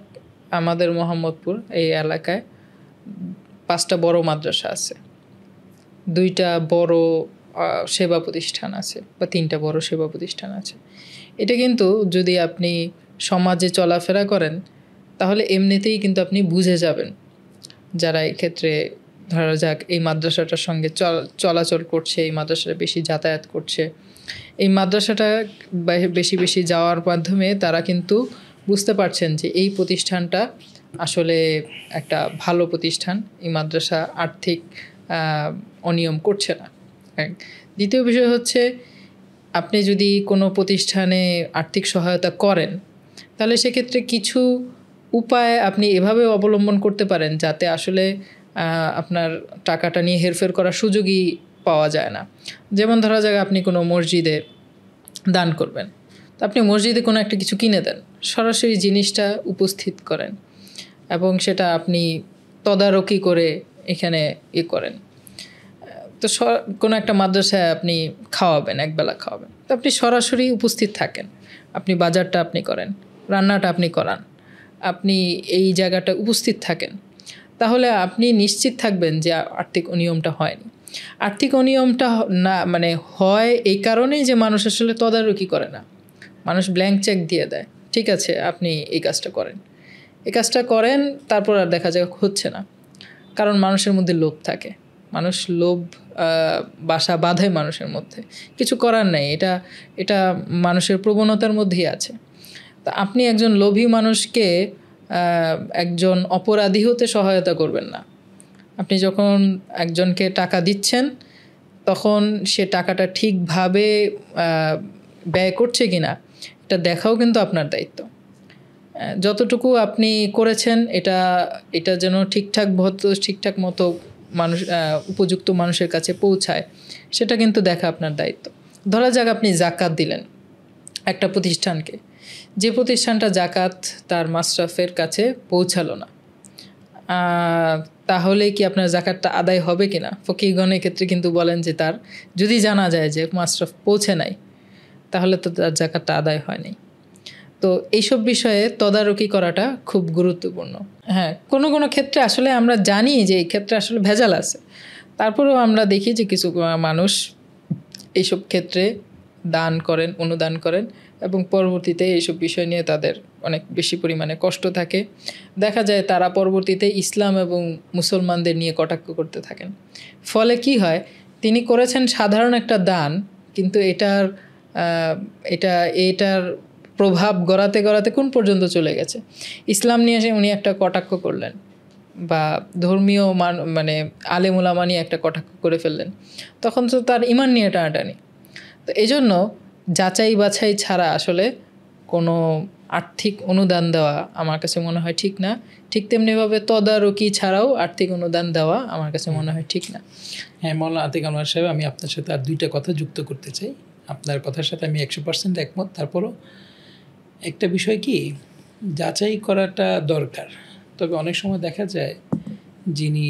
আমাদের মোহাম্মদপুর এই এলাকায় 5টা বড় মাদ্রাসা আছে, 2টা বড় সেবা প্রতিষ্ঠান আছে, বা 3টা বড় সেবা প্রতিষ্ঠান আছে। এটা কিন্তু যদি আপনি সমাজে চলাফেরা করেন তাহলে এমনিতেই কিন্তু আপনি বুঝে যাবেন, যারা এক্ষেত্রে ধরা যাক এই মাদ্রাসাটার সঙ্গে চলাচল করছে, এই মাদ্রাসাটা বেশি যাতায়াত করছে, এই মাদ্রাসাটা বেশি বেশি যাওয়ার মাধ্যমে তারা কিন্তু বুঝতে পারছেন যে এই প্রতিষ্ঠানটা আসলে একটা ভালো প্রতিষ্ঠান, এই মাদ্রাসা আর্থিক অনিয়ম করছে না। দ্বিতীয় বিষয় হচ্ছে, আপনি যদি কোনো প্রতিষ্ঠানে আর্থিক সহায়তা করেন তাহলে সেক্ষেত্রে কিছু উপায় আপনি এভাবে অবলম্বন করতে পারেন যাতে আসলে আপনার টাকাটা নিয়ে হেরফের করার সুযোগই পাওয়া যায় না। যেমন ধরা যাক আপনি কোনো মসজিদে দান করবেন, তো আপনি মসজিদে কোনো একটা কিছু কিনে দেন, সরাসরি জিনিসটা উপস্থিত করেন এবং সেটা আপনি তদারকি করে এখানে করেন। তো কোনো একটা মাদ্রাসায় আপনি খাওয়াবেন, একবেলা খাওয়াবেন, তো আপনি সরাসরি উপস্থিত থাকেন, আপনি বাজারটা আপনি করেন, রান্নাটা আপনি করান, আপনি এই জায়গাটা উপস্থিত থাকেন, তাহলে আপনি নিশ্চিত থাকবেন যে আর্থিক অনিয়মটা হয়নি। আর্থিক অনিয়মটা না মানে হয় এই কারণেই যে মানুষ আসলে তদারকি করে না, মানুষ ব্ল্যাঙ্ক চেক দিয়ে দেয়, ঠিক আছে আপনি এই কাজটা করেন, এই কাজটা করেন, তারপর আর দেখা যায় হচ্ছে না। কারণ মানুষের মধ্যে লোভ থাকে, মানুষ লোভ বাসা বাঁধে মানুষের মধ্যে, কিছু করার নেই, এটা মানুষের প্রবণতার মধ্যেই আছে। তা আপনি একজন লোভী মানুষকে একজন অপরাধী হতে সহায়তা করবেন না। আপনি যখন একজনকে টাকা দিচ্ছেন তখন সে টাকাটা ঠিকভাবে ব্যয় করছে কিনা এটা দেখাও কিন্তু আপনার দায়িত্ব। যতটুকু আপনি করেছেন এটা যেন ঠিকঠাক মতো মানুষ উপযুক্ত মানুষের কাছে পৌঁছায়, সেটা কিন্তু দেখা আপনার দায়িত্ব। ধরা যাক আপনি জাকাত দিলেন একটা প্রতিষ্ঠানকে, যে প্রতিষ্ঠানটা জাকাত তার মাশরাফের কাছে পৌঁছালো না, তাহলে কি আপনার জাকাতটা আদায় হবে কিনা? ফকিহগণের ক্ষেত্রে কিন্তু বলেন যে তার যদি জানা যায় যে মাশরাফ পৌঁছে নাই তাহলে তো তার জাকাতটা আদায় হয়নি। তো এইসব বিষয়ে তদারকি করাটা খুব গুরুত্বপূর্ণ। হ্যাঁ, কোনো কোনো ক্ষেত্রে আসলে আমরা জানি যে এই ক্ষেত্রে আসলে ভেজাল আছে, তারপরেও আমরা দেখি যে কিছু মানুষ এইসব ক্ষেত্রে দান করেন, অনুদান করেন এবং পরবর্তীতে এইসব বিষয় নিয়ে তাদের অনেক বেশি পরিমাণে কষ্ট থাকে। দেখা যায় তারা পরবর্তীতে ইসলাম এবং মুসলমানদের নিয়ে কটাক্ষ করতে থাকেন। ফলে কি হয়, তিনি করেছেন সাধারণ একটা দান, কিন্তু এটার প্রভাব গড়াতে গড়াতে কোন পর্যন্ত চলে গেছে, ইসলাম নিয়ে এসে উনি একটা কটাক্ষ করলেন, বা ধর্মীয় মানে আলেম ওলামা নিয়ে একটা কটাক্ষ করে ফেললেন, তখন তো তার ঈমান নিয়ে টানাটানি। তো এই জন্য যাচাই বাছাই ছাড়া আসলে কোনো আর্থিক অনুদান দেওয়া আমার কাছে মনে হয় ঠিক না। ঠিক তেমনিভাবে তদারকি ছাড়াও আর্থিক অনুদান দেওয়া আমার কাছে মনে হয় ঠিক না। হ্যাঁ, মাওলানা আতিক আনোয়ার সাহেব, আমি আপনার সাথে আর 2টা কথা যুক্ত করতে চাই। আপনার কথার সাথে আমি 100% একমত। তারপরও একটা বিষয় কি, যাচাই করাটা দরকার। তবে অনেক সময় দেখা যায় যিনি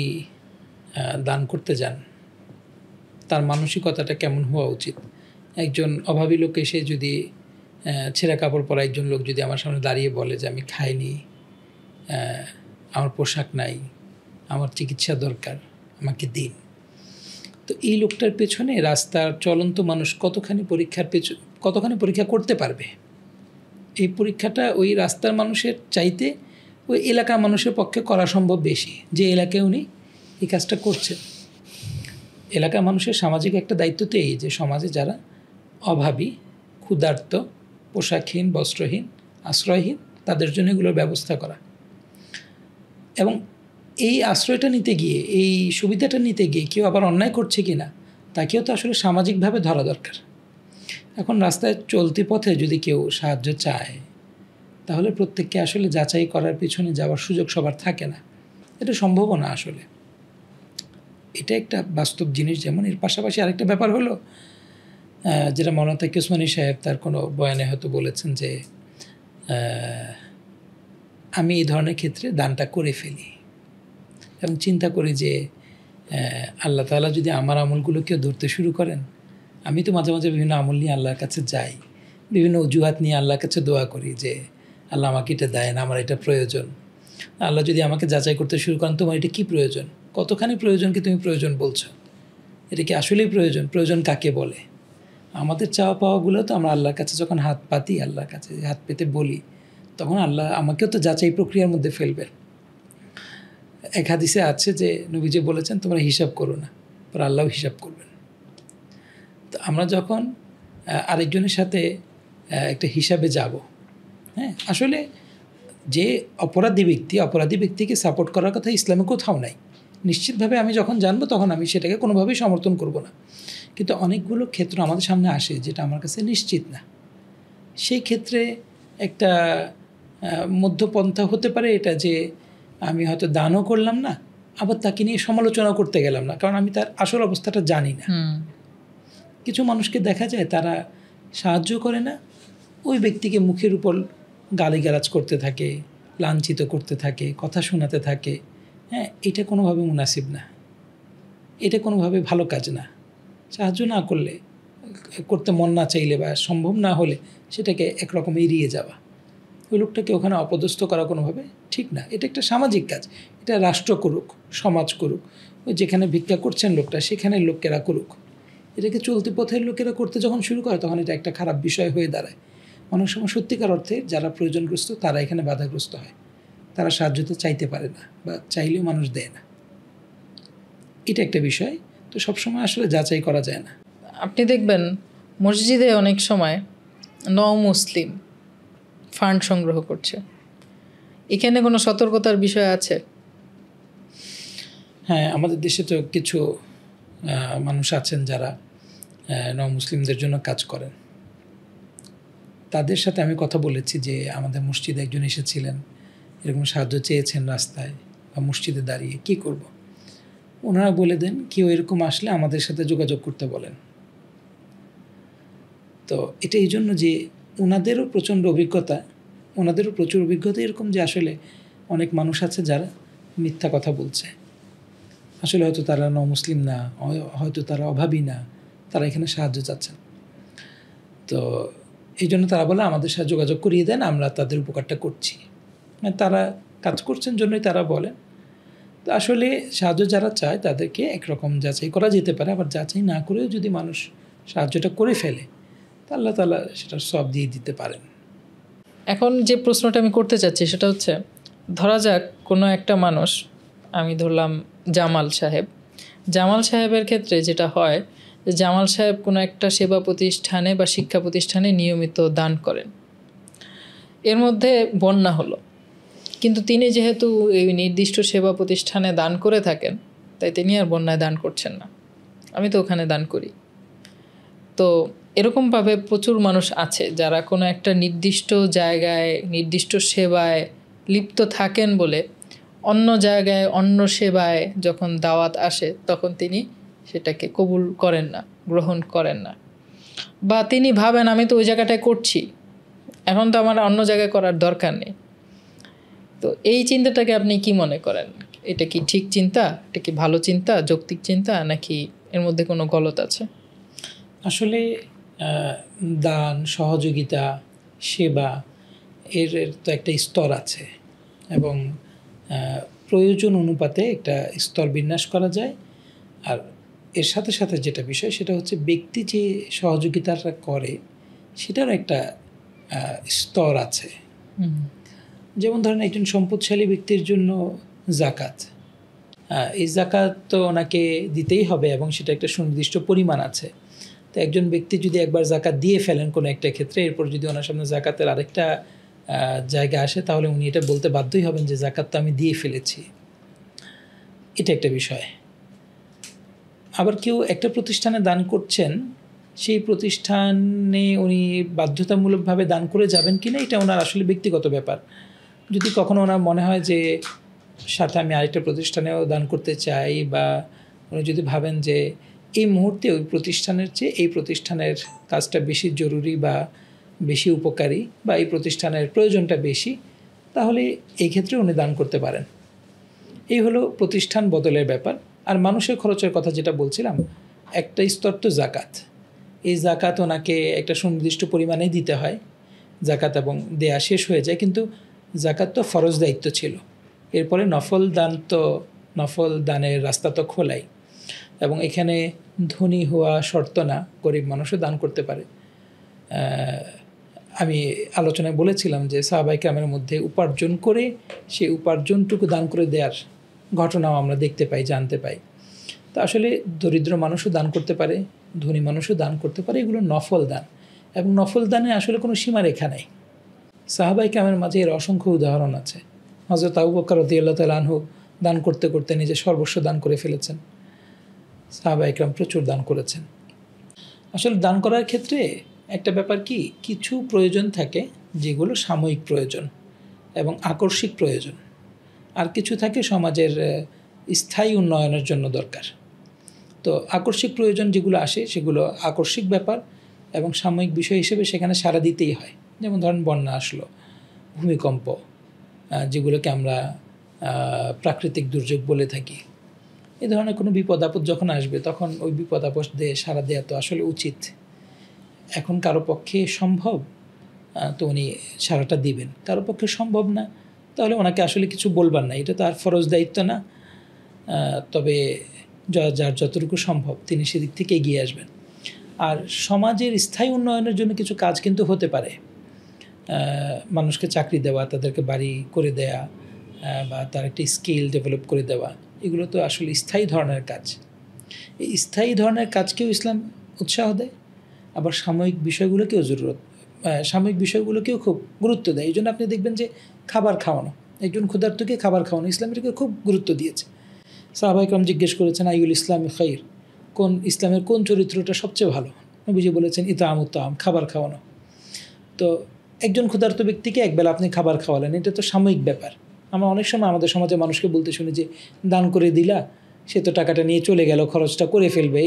দান করতে যান তার মানসিকতাটা কেমন হওয়া উচিত। একজন অভাবী লোক এসে যদি ছেঁড়া কাপড় পরা একজন লোক যদি আমার সামনে দাঁড়িয়ে বলে যে আমি খাইনি, আমার পোশাক নাই, আমার চিকিৎসা দরকার, আমাকে দিন, তো এই লোকটার পেছনে রাস্তার চলন্ত মানুষ কতখানি পরীক্ষা করতে পারবে? এই পরীক্ষাটা ওই রাস্তার মানুষের চাইতে ওই এলাকার মানুষের পক্ষে করা সম্ভব বেশি, যে এলাকায় উনি এই কাজটা করছেন। এলাকার মানুষের সামাজিক একটা দায়িত্ব তো এই যে সমাজে যারা অভাবী, ক্ষুধার্ত, পোশাকহীন, বস্ত্রহীন, আশ্রয়হীন, তাদের জন্য এগুলোর ব্যবস্থা করা। এবং এই আশ্রয়টা নিতে গিয়ে, এই সুবিধাটা নিতে গিয়ে কেউ আবার অন্যায় করছে কি না তাকেও তো আসলে সামাজিকভাবে ধরা দরকার। এখন রাস্তায় চলতি পথে যদি কেউ সাহায্য চায় তাহলে প্রত্যেককে আসলে যাচাই করার পিছনে যাওয়ার সুযোগ সবার থাকে না, এটা সম্ভবও না আসলে। এটা একটা বাস্তব জিনিস। যেমন এর পাশাপাশি আরেকটা ব্যাপার হলো, যেটা মৌলানা তাকি উসমানী সাহেব তার কোনো বয়ানে হয়তো বলেছেন যে আমি এই ধরনের ক্ষেত্রে দানটা করে ফেলি এবং চিন্তা করি যে আল্লাহ তাআলা যদি আমার আমলগুলোকেও ধরতে শুরু করেন, আমি তো মাঝে মাঝে বিভিন্ন আমল নিয়ে আল্লাহর কাছে যাই, বিভিন্ন অজুহাত নিয়ে আল্লাহর কাছে দোয়া করি যে আল্লাহ আমাকে এটা দেন, আমার এটা প্রয়োজন। আল্লাহ যদি আমাকে যাচাই করতে শুরু করেন, তোমার এটা কী প্রয়োজন, কতখানি প্রয়োজনকে তুমি প্রয়োজন বলছো, এটা কি আসলেই প্রয়োজন, প্রয়োজন কাকে বলে? আমাদের চাওয়া পাওয়াগুলো তো আমরা আল্লাহর কাছে যখন হাত পাতি, আল্লাহর কাছে হাত পেতে বলি, তখন আল্লাহ আমাকেও তো যাচাই প্রক্রিয়ার মধ্যে ফেলবেন। এক হাদিসে আছে যে নবীজি বলেছেন তোমরা হিসাব করো না, পর আল্লাহও হিসাব করবেন। তো আমরা যখন আরেকজনের সাথে একটা হিসাবে যাব, হ্যাঁ, আসলে যে অপরাধী ব্যক্তিকে সাপোর্ট করার কথা ইসলামে কোথাও নাই। নিশ্চিতভাবে আমি যখন জানবো তখন আমি সেটাকে কোনোভাবেই সমর্থন করব না। কিন্তু অনেকগুলো ক্ষেত্র আমাদের সামনে আসে যেটা আমার কাছে নিশ্চিত না। সেই ক্ষেত্রে একটা মধ্যপন্থা হতে পারে এটা যে আমি হয়তো দানও করলাম না, আবার তাকে নিয়ে সমালোচনা করতে গেলাম না, কারণ আমি তার আসল অবস্থাটা জানি না। কিছু মানুষকে দেখা যায় তারা সাহায্য করে না, ওই ব্যক্তিকে মুখের উপর গালিগালাজ করতে থাকে, লাঞ্ছিত করতে থাকে, কথা শোনাতে থাকে। হ্যাঁ, এটা কোনোভাবে মুনাসিব না, এটা কোনোভাবে ভালো কাজ না। সাহায্য না করলে, করতে মন না চাইলে বা সম্ভব না হলে সেটাকে একরকম এড়িয়ে যাওয়া, ওই লোকটাকে ওখানে অপদস্থ করা কোনোভাবে ঠিক না। এটা একটা সামাজিক কাজ, এটা রাষ্ট্র করুক, সমাজ করুক, ওই যেখানে ভিক্ষা করছেন লোকটা সেখানের লোকেরা করুক। এটাকে চলতি পথের লোকেরা করতে যখন শুরু করে তখন এটা একটা খারাপ বিষয় হয়ে দাঁড়ায়। অনেক সময় সত্যিকার অর্থে যারা প্রয়োজনগ্রস্ত তারা এখানে বাধাগ্রস্ত হয়, তারা সাহায্য তো চাইতে পারে না বা চাইলেও মানুষ দেয় না। এটা একটা বিষয়। তো সবসময় আসলে যাচাই করা যায় না। আপনি দেখবেন মসজিদে অনেক সময় মুসলিম ফান্ড সংগ্রহ করছে, এখানে কোনো সতর্কতার বিষয় আছে? হ্যাঁ, আমাদের দেশে তো কিছু মানুষ আছেন যারা মুসলিমদের জন্য কাজ করেন। তাদের সাথে আমি কথা বলেছি যে আমাদের মসজিদে একজন এসেছিলেন, এরকম সাহায্য চেয়েছেন রাস্তায় বা মসজিদে দাঁড়িয়ে, কী করব? ওনারা বলে দেন কেউ এরকম আসলে আমাদের সাথে যোগাযোগ করতে বলেন। তো এটা এই জন্য যে ওনাদেরও প্রচুর অভিজ্ঞতা এরকম যে আসলে অনেক মানুষ আছে যারা মিথ্যা কথা বলছে, আসলে হয়তো তারা মুসলিম না, হয়তো তারা অভাবী না, তারা এখানে সাহায্য চাচ্ছেন। তো এই জন্য তারা বলে আমাদের সাথে যোগাযোগ করিয়ে দেন, আমরা তাদের উপকারটা করছি। তারা কাজ করছেন জন্যই তারা বলেন। তো আসলে সাহায্য যারা চায় তাদেরকে একরকম যাচাই করা যেতে পারে, আবার যাচাই না করেও যদি মানুষ সাহায্যটা করে ফেলে তা আল্লাহ তাআলা সেটা সব দিয়ে দিতে পারেন। এখন যে প্রশ্নটা আমি করতে চাচ্ছি সেটা হচ্ছে, ধরা যাক কোনো একটা মানুষ, আমি ধরলাম জামাল সাহেবের ক্ষেত্রে যেটা হয় যে জামাল সাহেব কোনো একটা সেবা প্রতিষ্ঠানে বা শিক্ষা প্রতিষ্ঠানে নিয়মিত দান করেন, এর মধ্যে বন্যা হলো, কিন্তু তিনি যেহেতু এই নির্দিষ্ট সেবা প্রতিষ্ঠানে দান করে থাকেন তাই তিনি আর বন্যায় দান করছেন না, আমি তো ওখানে দান করি। তো এরকমভাবে প্রচুর মানুষ আছে যারা কোনো একটা নির্দিষ্ট জায়গায় নির্দিষ্ট সেবায় লিপ্ত থাকেন বলে অন্য জায়গায় অন্য সেবায় যখন দাওয়াত আসে তখন তিনি সেটাকে কবুল করেন না, গ্রহণ করেন না, বা তিনি ভাবেন আমি তো ওই জায়গাটায় করছি, এখন তো আমার অন্য জায়গায় করার দরকার নেই। তো এই চিন্তাটাকে আপনি কি মনে করেন? এটা কি ঠিক চিন্তা, এটা কি ভালো চিন্তা, যৌক্তিক চিন্তা, নাকি এর মধ্যে কোনো গলত আছে? আসলে দান, সহযোগিতা, সেবা এর তো একটা স্তর আছে এবং প্রয়োজন অনুপাতে একটা স্তর বিন্যাস করা যায়। আর এর সাথে সাথে যেটা বিষয় সেটা হচ্ছে ব্যক্তি যে সহযোগিতাটা করে সেটার একটা স্তর আছে। যেমন ধরেন একজন সম্পদশালী ব্যক্তির জন্য জাকাত, এই জাকাত তো ওনাকে দিতেই হবে এবং সেটা একটা সুনির্দিষ্ট পরিমাণ আছে। তো একজন ব্যক্তি যদি একবার জাকাত দিয়ে ফেলেন কোনো একটা ক্ষেত্রে, এরপর যদি ওনার সামনে জাকাতের আরেকটা জায়গা আসে, তাহলে উনি এটা বলতে বাধ্যই হবেন যে জাকাত তো আমি দিয়ে ফেলেছি। এটা একটা বিষয়। আবার কেউ একটা প্রতিষ্ঠানে দান করছেন, সেই প্রতিষ্ঠানে উনি বাধ্যতামূলকভাবে দান করে যাবেন কিনা এটা ওনার আসলে ব্যক্তিগত ব্যাপার। যদি কখনো ওনার মনে হয় যে সাথে আমি আরেকটা প্রতিষ্ঠানেও দান করতে চাই, বা উনি যদি ভাবেন যে এই মুহূর্তে ওই প্রতিষ্ঠানের চেয়ে এই প্রতিষ্ঠানের কাজটা বেশি জরুরি বা বেশি উপকারী, বা এই প্রতিষ্ঠানের প্রয়োজনটা বেশি, তাহলে এই ক্ষেত্রে উনি দান করতে পারেন। এই হলো প্রতিষ্ঠান বদলের ব্যাপার। আর মানুষের খরচের কথা যেটা বলছিলাম, একটা স্তর তো জাকাত। এই জাকাত ওনাকে একটা সুনির্দিষ্ট পরিমাণেই দিতে হয় জাকাত, এবং দেয়া শেষ হয়ে যায়। কিন্তু জাকাত তো ফরজ দায়িত্ব ছিল, এরপরে নফল দানের রাস্তা তো খোলাই। এবং এখানে ধনী হওয়া শর্ত না, গরিব মানুষও দান করতে পারে। আমি আলোচনায় বলেছিলাম যে সাহাবায়ে কেরামের মধ্যে উপার্জন করে সেই উপার্জনটুকু দান করে দেওয়ার ঘটনাও আমরা দেখতে পাই, জানতে পাই। তো আসলে দরিদ্র মানুষও দান করতে পারে, ধনী মানুষও দান করতে পারে। এগুলো নফল দান, এবং নফল দানে আসলে কোনো সীমারেখা নেই। সাহাবায়ে কেরামের মাঝে এর অসংখ্য উদাহরণ আছে। হযরত আবু বকর রাদিয়াল্লাহু তাআলা আনহু দান করতে করতে নিজে সর্বস্ব দান করে ফেলেছেন। সাহাবায়ে কেরাম প্রচুর দান করেছেন। আসলে দান করার ক্ষেত্রে একটা ব্যাপার কি, কিছু প্রয়োজন থাকে যেগুলো সাময়িক প্রয়োজন এবং আকস্মিক প্রয়োজন, আর কিছু থাকে সমাজের স্থায়ী উন্নয়নের জন্য দরকার। তো আকস্মিক প্রয়োজন যেগুলো আসে সেগুলো আকস্মিক ব্যাপার, এবং সাময়িক বিষয় হিসেবে সেখানে সাড়া দিতেই হয়। যেমন ধরেন বন্যা আসলো, ভূমিকম্প, যেগুলোকে আমরা প্রাকৃতিক দুর্যোগ বলে থাকি। এই ধরনের কোনো বিপদ আপদ যখন আসবে, তখন ওই বিপদ আপদে সাড়া দেওয়া তো আসলে উচিত। এখন কারো পক্ষে সম্ভব তো উনি সাড়াটা দিবেন, কারো পক্ষে সম্ভব না, তাহলে ওনাকে আসলে কিছু বলবার না, এটা তো আর ফরজ দায়িত্ব না। তবে যার যতটুকু সম্ভব তিনি সেদিক থেকে এগিয়ে আসবেন। আর সমাজের স্থায়ী উন্নয়নের জন্য কিছু কাজ কিন্তু হতে পারে। মানুষকে চাকরি দেওয়া, তাদেরকে বাড়ি করে দেয়া, বা তার একটি স্কিল ডেভেলপ করে দেওয়া, এগুলো তো আসলে স্থায়ী ধরনের কাজ। এই স্থায়ী ধরনের কাজকেও ইসলাম উৎসাহ দেয়, আবার সাময়িক বিষয়গুলোকেও খুব গুরুত্ব দেয়। এই জন্য আপনি দেখবেন যে খাবার খাওয়ানো, একজন ক্ষুধার্তকে খাবার খাওয়ানো, ইসলাম এটাকে খুব গুরুত্ব দিয়েছে। সাহাবায়ে কেরাম জিজ্ঞেস করেছেন আইউল ইসলামি খাইর, ইসলামের কোন চরিত্রটা সবচেয়ে ভালো? নবীজি বলেছেন ইতামুত তাআম, খাবার খাওয়ানো। তো একজন ক্ষুধার্ত ব্যক্তিকে একবেলা আপনি খাবার খাওয়ালেন, এটা তো সাময়িক ব্যাপার। আমরা অনেক সময় আমাদের সমাজে মানুষকে বলতে শুনি যে দান করে দিলা, সে তো টাকাটা নিয়ে চলে গেল, খরচটা করে ফেলবে,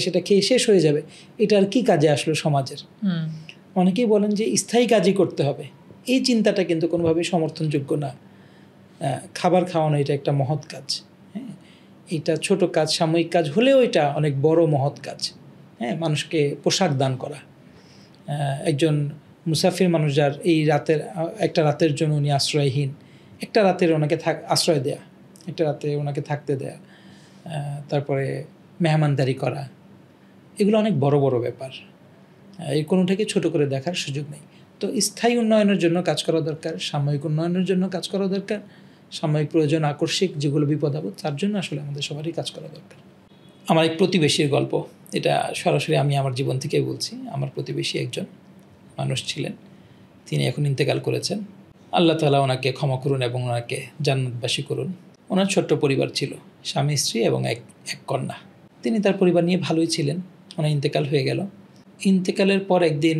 সেটা খেয়ে শেষ হয়ে যাবে, এটা আর কি কাজে আসলো সমাজের? অনেকেই বলেন যে স্থায়ী কাজই করতে হবে। এই চিন্তাটা কিন্তু কোনোভাবেই সমর্থনযোগ্য না। খাবার খাওয়ানো এটা একটা মহৎ কাজ। হ্যাঁ, এটা ছোট কাজ, সাময়িক কাজ হলেও এটা অনেক বড় মহৎ কাজ। হ্যাঁ, মানুষকে পোশাক দান করা, একজন মুসাফির মানুষ যার এই একটা রাতের জন্য উনি আশ্রয়হীন, একটা রাতের ওনাকে আশ্রয় দেয়া, একটা রাতে ওনাকে থাকতে দেয়া, তারপরে মেহমানদারি করা, এগুলো অনেক বড় বড় ব্যাপার। এই কোনোটাকে ছোট করে দেখার সুযোগ নেই। তো স্থায়ী উন্নয়নের জন্য কাজ করা দরকার, সাময়িক উন্নয়নের জন্য কাজ করা দরকার, সাময়িক প্রয়োজন, আকস্মিক যেগুলো বিপদ আপদ, তার জন্য আসলে আমাদের সবারই কাজ করা দরকার। আমার এক প্রতিবেশীর গল্প, এটা সরাসরি আমি আমার জীবন থেকেই বলছি। আমার প্রতিবেশী একজন মানুষ ছিলেন, তিনি এখন ইন্তেকাল করেছেন। আল্লাহ তাআলা ওনাকে ক্ষমা করুন এবং ওনাকে জান্নাতবাসী করুন। ওনার ছোট্ট পরিবার ছিল, স্বামী স্ত্রী এবং এক কন্যা। তিনি তার পরিবার নিয়ে ভালোই ছিলেন। ওনার ইন্তেকাল হয়ে গেল। ইন্তেকালের পর একদিন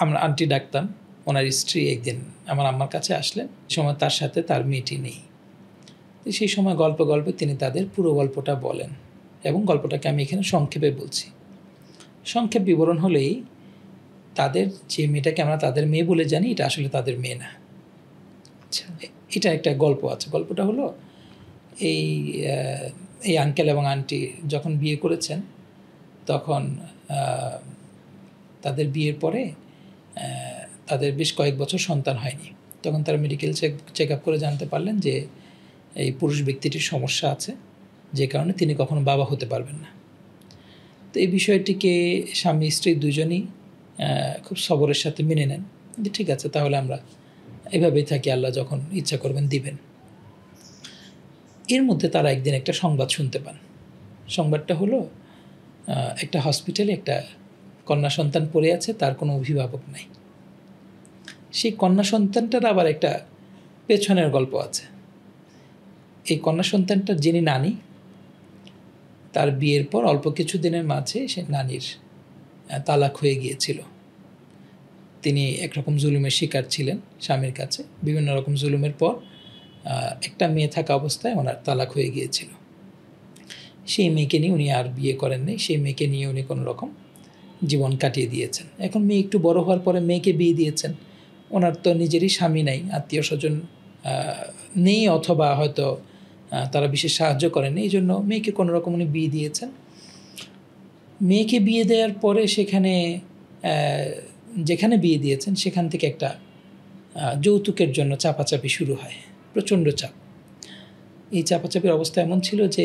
আমরা আন্টি ডাকতাম, ওনার স্ত্রী একদিন আমার আম্মার কাছে আসলেন। সে সময় তার সাথে তার মেয়েটি নেই। তো সেই সময় গল্পে তিনি তাদের পুরো গল্পটা বলেন, এবং গল্পটাকে আমি এখানে সংক্ষেপে বলছি। সংক্ষেপ বিবরণ হলেই তাদের যে মেয়েটাকে আমরা তাদের মেয়ে বলে জানি, এটা আসলে তাদের মেয়ে না। আচ্ছা। এটা একটা গল্প আছে। গল্পটা হলো এই এই আঙ্কেল এবং আন্টি যখন বিয়ে করেছেন, তখন তাদের বিয়ের পরে তাদের বেশ কয়েক বছর সন্তান হয়নি। তখন তারা মেডিকেল চেক আপ করে জানতে পারলেন যে এই পুরুষ ব্যক্তিটির সমস্যা আছে, যে কারণে তিনি কখনো বাবা হতে পারবেন না। তো এই বিষয়টিকে স্বামী স্ত্রী দুজনই খুব সবরের সাথে মেনে নেন যে ঠিক আছে, তাহলে আমরা এভাবেই থাকি, আল্লাহ যখন ইচ্ছা করবেন দিবেন। এর মধ্যে তারা একদিন একটা সংবাদ শুনতে পান। সংবাদটা হলো একটা হসপিটালে একটা কন্যা সন্তান পড়ে আছে, তার কোনো অভিভাবক নাই। সেই কন্যা সন্তানটার আবার একটা পেছনের গল্প আছে। এই কন্যা সন্তানটার যিনি নানি, তার বিয়ের পর অল্প কিছু দিনের মাঝে সে নানির তালাক হয়ে গিয়েছিল। তিনি একরকম জুলুমের শিকার ছিলেন স্বামীর কাছে। বিভিন্ন রকম জুলুমের পর একটা মেয়ে থাকা অবস্থায় ওনার তালাক হয়ে গিয়েছিল। সেই মেয়েকে নিয়ে উনি আর বিয়ে করেননি। সেই মেয়েকে নিয়ে উনি কোনো রকম জীবন কাটিয়ে দিয়েছেন। এখন মেয়ে একটু বড় হওয়ার পরে মেয়েকে বিয়ে দিয়েছেন। ওনার তো নিজেরই স্বামী নাই, আত্মীয় স্বজন নেই, অথবা হয়তো তারা বিশেষ সাহায্য করেন, এই জন্য মেয়েকে কোনো রকম উনি বিয়ে দিয়েছেন। মেয়েকে বিয়ে দেওয়ার পরে সেখানে যেখানে বিয়ে দিয়েছেন সেখান থেকে একটা যৌতুকের জন্য চাপাচাপি শুরু হয়, প্রচণ্ড চাপ। এই চাপাচাপির অবস্থা এমন ছিল যে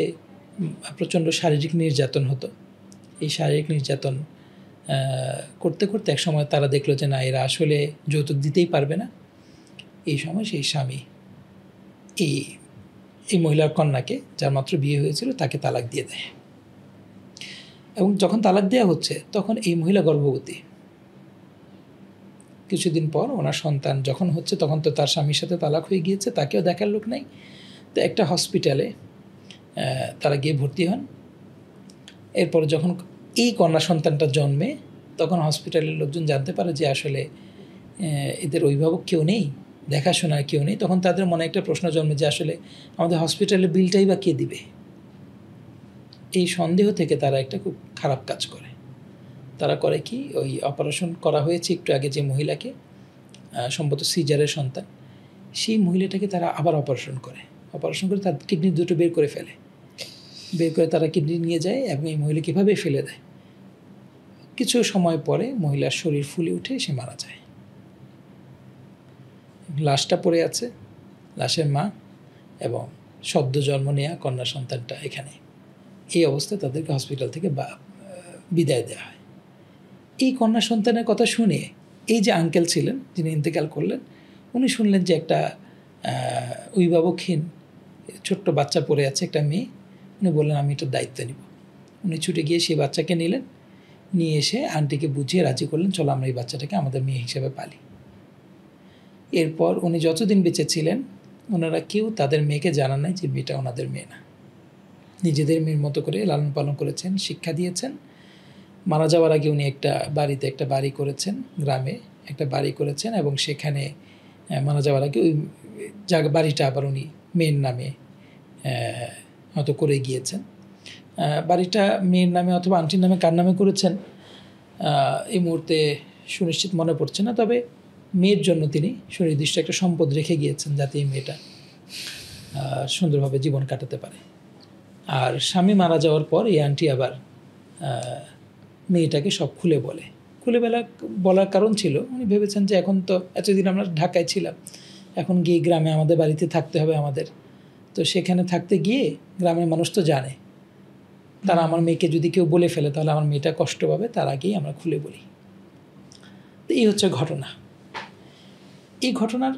প্রচণ্ড শারীরিক নির্যাতন হতো। এই শারীরিক নির্যাতন করতে করতে এক সময় তারা দেখলো যে না, এরা আসলে যৌতুক দিতেই পারবে না। এই সময় সেই স্বামী এই মহিলার কন্যাকে, যার মাত্র বিয়ে হয়েছিল, তাকে তালাক দিয়ে দেয়। এবং যখন তালাক দেওয়া হচ্ছে তখন এই মহিলা গর্ভবতী। কিছুদিন পর ওনার সন্তান যখন হচ্ছে, তখন তো তার স্বামীর সাথে তালাক হয়ে গিয়েছে, তাকেও দেখার লোক নাই। তো একটা হসপিটালে তারা গিয়ে ভর্তি হন। এরপর যখন এই কন্যা সন্তানটা জন্মে, তখন হসপিটালের লোকজন জানতে পারে যে আসলে এদের অভিভাবক কেউ নেই, দেখাশোনার কেউ নেই। তখন তাদের মনে একটা প্রশ্ন জন্মে যে আসলে আমাদের হসপিটালের বিলটাই বা কে দিবে। এই সন্দেহ থেকে তারা একটা খুব খারাপ কাজ করে। তারা করে কি, ওই অপারেশন করা হয়েছে একটু আগে যে মহিলাকে, সম্ভবত সিজারের সন্তান, সেই মহিলাটাকে তারা আবার অপারেশন করে তার কিডনি দুটো বের করে ফেলে। বের করে তারা কিডনি নিয়ে যায় এবং এই মহিলাকে এভাবে ফেলে দেয়। কিছু সময় পরে মহিলার শরীর ফুলে উঠে সে মারা যায়। লাশটা পড়ে আছে, লাশের মা এবং সদ্য জন্ম নেওয়া কন্যা সন্তানটা এখানে। এই অবস্থায় তাদেরকে হসপিটাল থেকে বিদায় দেওয়া হয়। এই কন্যা সন্তানের কথা শুনে এই যে আঙ্কেল ছিলেন যিনি ইন্তেকাল করলেন, উনি শুনলেন যে একটা অভিভাবকহীন ছোট্ট বাচ্চা পড়ে আছে, একটা মেয়ে। উনি বললেন আমি এটার দায়িত্ব নিব। উনি ছুটে গিয়ে সেই বাচ্চাকে নিলেন, নিয়ে এসে আন্টিকে বুঝিয়ে রাজি করলেন, চলো আমরা এই বাচ্চাটাকে আমাদের মেয়ে হিসেবে পালি। এরপর উনি যতদিন বেঁচে ছিলেন, ওনারা কেউ তাদের মেয়েকে জানান নাই যে মেয়েটা ওনাদের মেয়ে না। নিজেদের মেয়ের মতো করে লালন পালন করেছেন, শিক্ষা দিয়েছেন। মারা যাওয়ার আগে উনি একটা বাড়ি করেছেন, গ্রামে একটা বাড়ি করেছেন, এবং সেখানে মারা যাওয়ার আগে ওই বাড়িটা আবার উনি মেয়ের নামে হয়তো করে গিয়েছেন। বাড়িটা মেয়ের নামে অথবা আন্টির নামে কার নামে করেছেন এই মুহূর্তে সুনিশ্চিত মনে পড়ছে না। তবে মেয়ের জন্য তিনি সুনির্দিষ্ট একটা সম্পদ রেখে গিয়েছেন, যাতে এই মেয়েটা সুন্দরভাবে জীবন কাটাতে পারে। আর স্বামী মারা যাওয়ার পর এই আন্টি আবার মেয়েটাকে সব খুলে বলার কারণ ছিল, উনি ভেবেছেন যে এখন তো এতদিন আমরা ঢাকায় ছিলাম, এখন গিয়ে গ্রামে আমাদের বাড়িতে থাকতে হবে আমাদের, তো সেখানে থাকতে গিয়ে গ্রামের মানুষ তো জানে, তারা আমার মেয়েকে যদি কেউ বলে ফেলে তাহলে আমার মেয়েটা কষ্ট পাবে, তার আগেই আমরা খুলে বলি। তো এই হচ্ছে ঘটনা। এই ঘটনার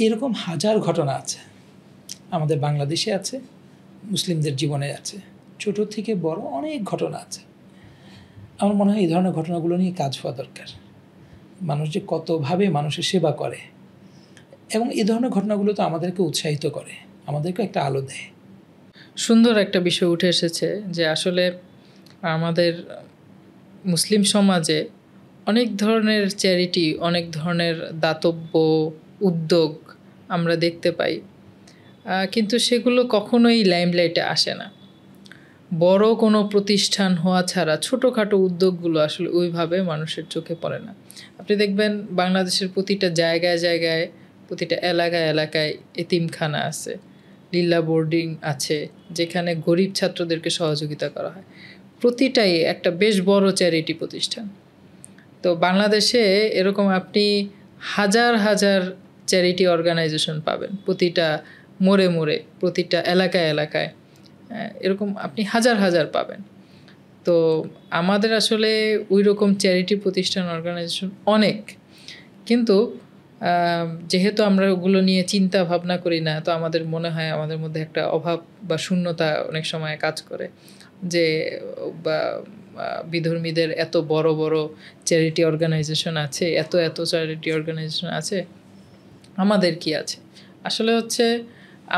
এরকম হাজার ঘটনা আছে, আমাদের বাংলাদেশে আছে, মুসলিমদের জীবনে আছে, ছোট থেকে বড় অনেক ঘটনা আছে। আমার মনে হয় এই ধরনের ঘটনাগুলো নিয়ে কাজ হওয়া দরকার। মানুষ যে কতভাবে মানুষের সেবা করে, এবং এই ধরনের ঘটনাগুলো তো আমাদেরকে উৎসাহিত করে, আমাদেরকে একটা আলো দেয়। সুন্দর একটা বিষয় উঠে এসেছে যে আসলে আমাদের মুসলিম সমাজে অনেক ধরনের চ্যারিটি, অনেক ধরনের দাতব্য উদ্যোগ আমরা দেখতে পাই, কিন্তু সেগুলো কখনোই লাইমলাইটে আসে না। বড় কোনো প্রতিষ্ঠান হওয়া ছাড়া ছোটোখাটো উদ্যোগগুলো আসলে ওইভাবে মানুষের চোখে পড়ে না। আপনি দেখবেন বাংলাদেশের প্রতিটা জায়গায় জায়গায়, প্রতিটা এলাকায় এলাকায় এতিমখানা আছে, লীলা বোর্ডিং আছে, যেখানে গরিব ছাত্রদেরকে সহযোগিতা করা হয়। প্রতিটাই একটা বেশ বড় চ্যারিটি প্রতিষ্ঠান। তো বাংলাদেশে এরকম আপনি হাজার হাজার চ্যারিটি অর্গানাইজেশন পাবেন, প্রতিটা মোড়ে মোড়ে, প্রতিটা এলাকায় এলাকায়, এরকম আপনি হাজার হাজার পাবেন। তো আমাদের আসলে ওই রকম চ্যারিটি প্রতিষ্ঠান অর্গানাইজেশন অনেক, কিন্তু যেহেতু আমরা ওগুলো নিয়ে চিন্তা ভাবনা করি না, তো আমাদের মনে হয় আমাদের মধ্যে একটা অভাব বা শূন্যতা অনেক সময় কাজ করে, যে বা বিধর্মীদের এত বড় বড় চ্যারিটি অর্গানাইজেশন আছে, এত এত চ্যারিটি অর্গানাইজেশন আছে, আমাদের কি আছে? আসলে হচ্ছে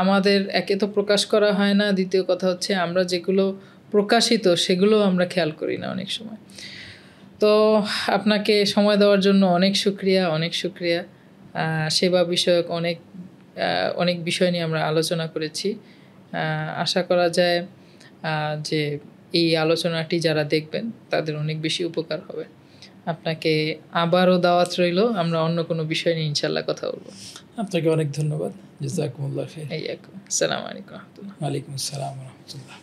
আমাদের একে তো প্রকাশ করা হয় না, দ্বিতীয় কথা হচ্ছে আমরা যেগুলো প্রকাশিত সেগুলো আমরা খেয়াল করি না অনেক সময়। তো আপনাকে সময় দেওয়ার জন্য অনেক শুকরিয়া, অনেক শুকরিয়া। সেবা বিষয়ক অনেক বিষয় নিয়ে আমরা আলোচনা করেছি। আশা করা যায় যে এই আলোচনাটি যারা দেখবেন তাদের অনেক বেশি উপকার হবে। আপনাকে আবারও দাওয়াত রইল, আমরা অন্য কোনো বিষয় নিয়ে ইনশাল্লাহ কথা বলবো। আপনাকে অনেক ধন্যবাদ। জাযাকুমুল্লাহ খাইর। আসসালামু আলাইকুম ওয়া রাহমাতুল্লাহ। ওয়ালাইকুম আসসালাম ওয়া রাহমাতুল্লাহ।